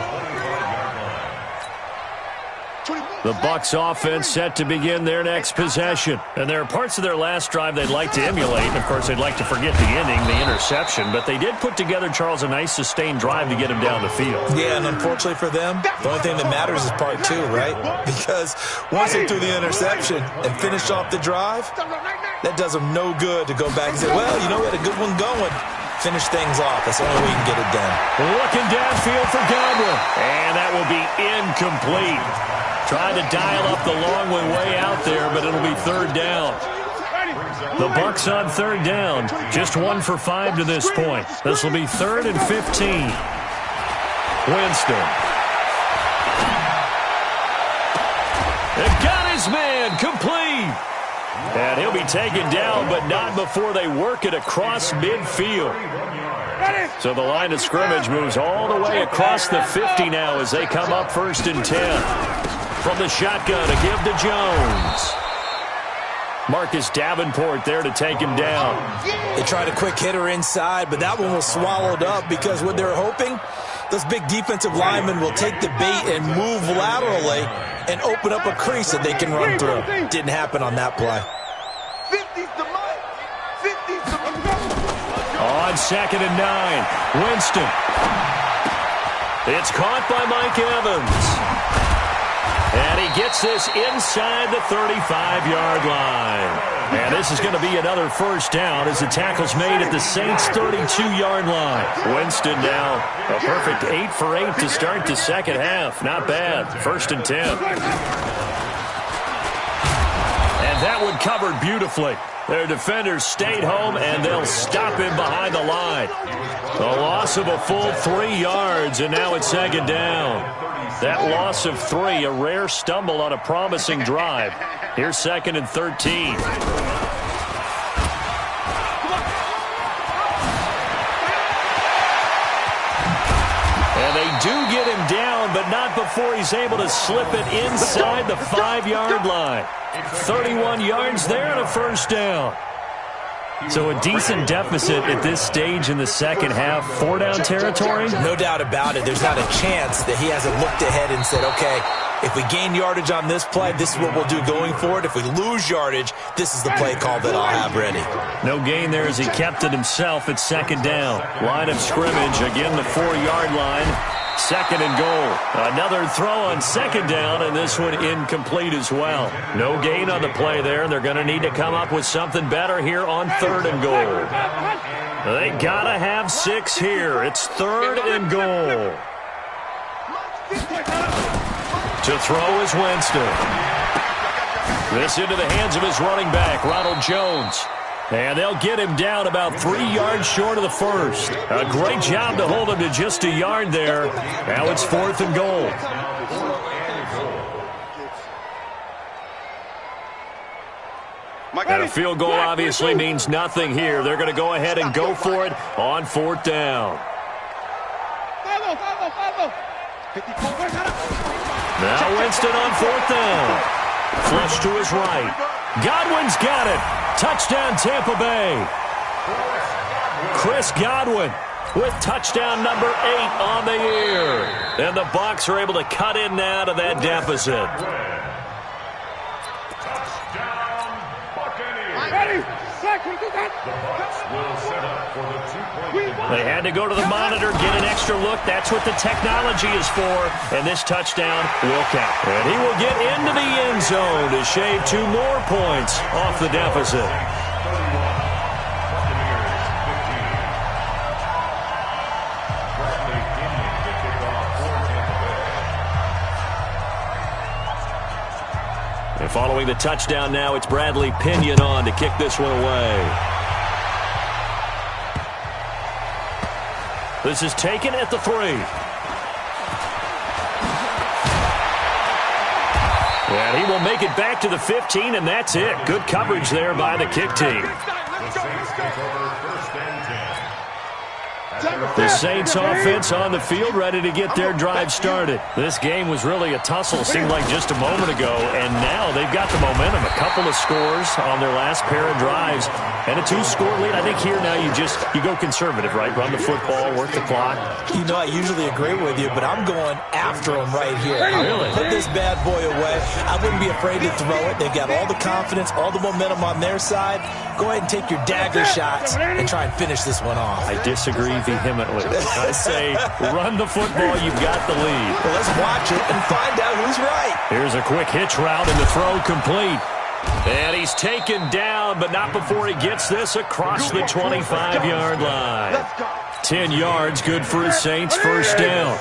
The Bucs offense set to begin their next possession. And there are parts of their last drive they'd like to emulate. And, of course, they'd like to forget the ending, the interception. But they did put together, Charles, a nice sustained drive to get him down the field. Yeah, and unfortunately for them, the only thing that matters is part 2, right? Because once they threw the interception and finished off the drive, that does them no good to go back and say, well, you know, we had a good one going. Finish things off. That's the only way you can get it done. Looking downfield for Godwin. And that will be incomplete. Trying to dial up the long one way out there, but it'll be 3rd down. The Bucs on 3rd down. Just 1 for 5 to this point. This will be 3rd and 15. Winston. They've got his man complete. And he'll be taken down, but not before they work it across midfield. So the line of scrimmage moves all the way across the 50 now as they come up 1st and 10. From the shotgun to give to Jones. Marcus Davenport there to take him down. They tried a quick hitter inside, but that one was swallowed up because what they were hoping Those big defensive linemen will take the bait and move laterally and open up a crease that they can run through. Didn't happen on that play. 50's the Mike. 50's the On 2nd and 9, Winston. It's caught by Mike Evans. And he gets this inside the 35-yard line. And this is going to be another first down as the tackle's made at the Saints' 32-yard line. Winston now a perfect 8 for 8 to start the second half. Not bad. 1st and 10. And that one covered beautifully. Their defenders stayed home, and they'll stop him behind the line. A loss of a full 3 yards, and now it's 2nd down. That loss of 3, a rare stumble on a promising drive. Here's 2nd and 13. And they do get him down, but not before he's able to slip it inside the 5-yard line. 31 yards there and a first down. So a decent deficit at this stage in the second half. 4-down territory? No doubt about it. There's not a chance that he hasn't looked ahead and said, okay, if we gain yardage on this play, this is what we'll do going forward. If we lose yardage, this is the play call that I'll have ready. No gain there as he kept it himself at 2nd down. Line of scrimmage, again the 4-yard line. 2nd and goal. Another throw on 2nd down, and this one incomplete as well. No gain on the play there, and they're going to need to come up with something better here on 3rd and goal. They got to have 6 here. It's 3rd and goal. To throw is Winston. This into the hands of his running back, Ronald Jones. And they'll get him down about 3 yards short of the first. A great job to hold him to just a yard there. Now it's 4th and goal. And a field goal obviously means nothing here. They're going to go ahead and go for it on 4th down. Now Winston on 4th down. Flush to his right. Godwin's got it. Touchdown, Tampa Bay. Chris Godwin with touchdown number 8 on the year. And the Bucs are able to cut in now to that deficit. They had to go to the monitor, get an extra look. That's what the technology is for. And this touchdown will count. And he will get into the end zone to shave 2 more points off the deficit. And following the touchdown now, it's Bradley Pinion on to kick this one away. This is taken at the 3. And he will make it back to the 15, and that's it. Good coverage there by the kick team. The Saints offense on the field, ready to get their drive started. This game was really a tussle, seemed like just a moment ago, and now they've got the momentum. A couple of scores on their last pair of drives, and a 2-score lead. I think here now you go conservative, right? Run the football, work the clock. You know, I usually agree with you, but I'm going after them right here. Really? Put this bad boy away. I wouldn't be afraid to throw it. They've got all the confidence, all the momentum on their side. Go ahead and take your dagger shots and try and finish this one off. I disagree vehemently. I say run the football. You've got the lead. Well, let's watch it and find out who's right. Here's a quick hitch route and the throw complete. And he's taken down, but not before he gets this across the 25-yard line. 10 yards, good for his Saints, first down.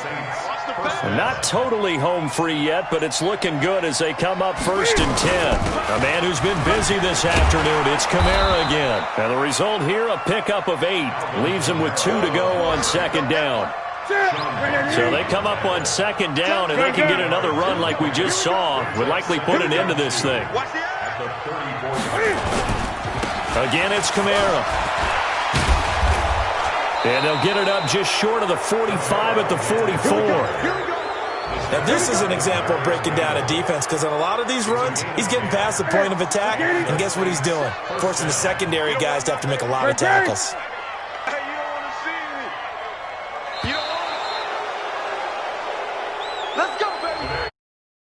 Not totally home free yet, but it's looking good as they come up 1st and 10. A man who's been busy this afternoon, it's Kamara again. And the result here, a pickup of 8. Leaves him with 2 to go on 2nd down. So they come up on 2nd down, and they can get another run like we just saw. Would likely put an end to this thing. Again, it's Kamara. And they'll get it up just short of the 45 at the 44. Now, this is an example of breaking down a defense, because on a lot of these runs, he's getting past the point of attack, and guess what he's doing? Forcing the secondary guys to have to make a lot of tackles. Let's go.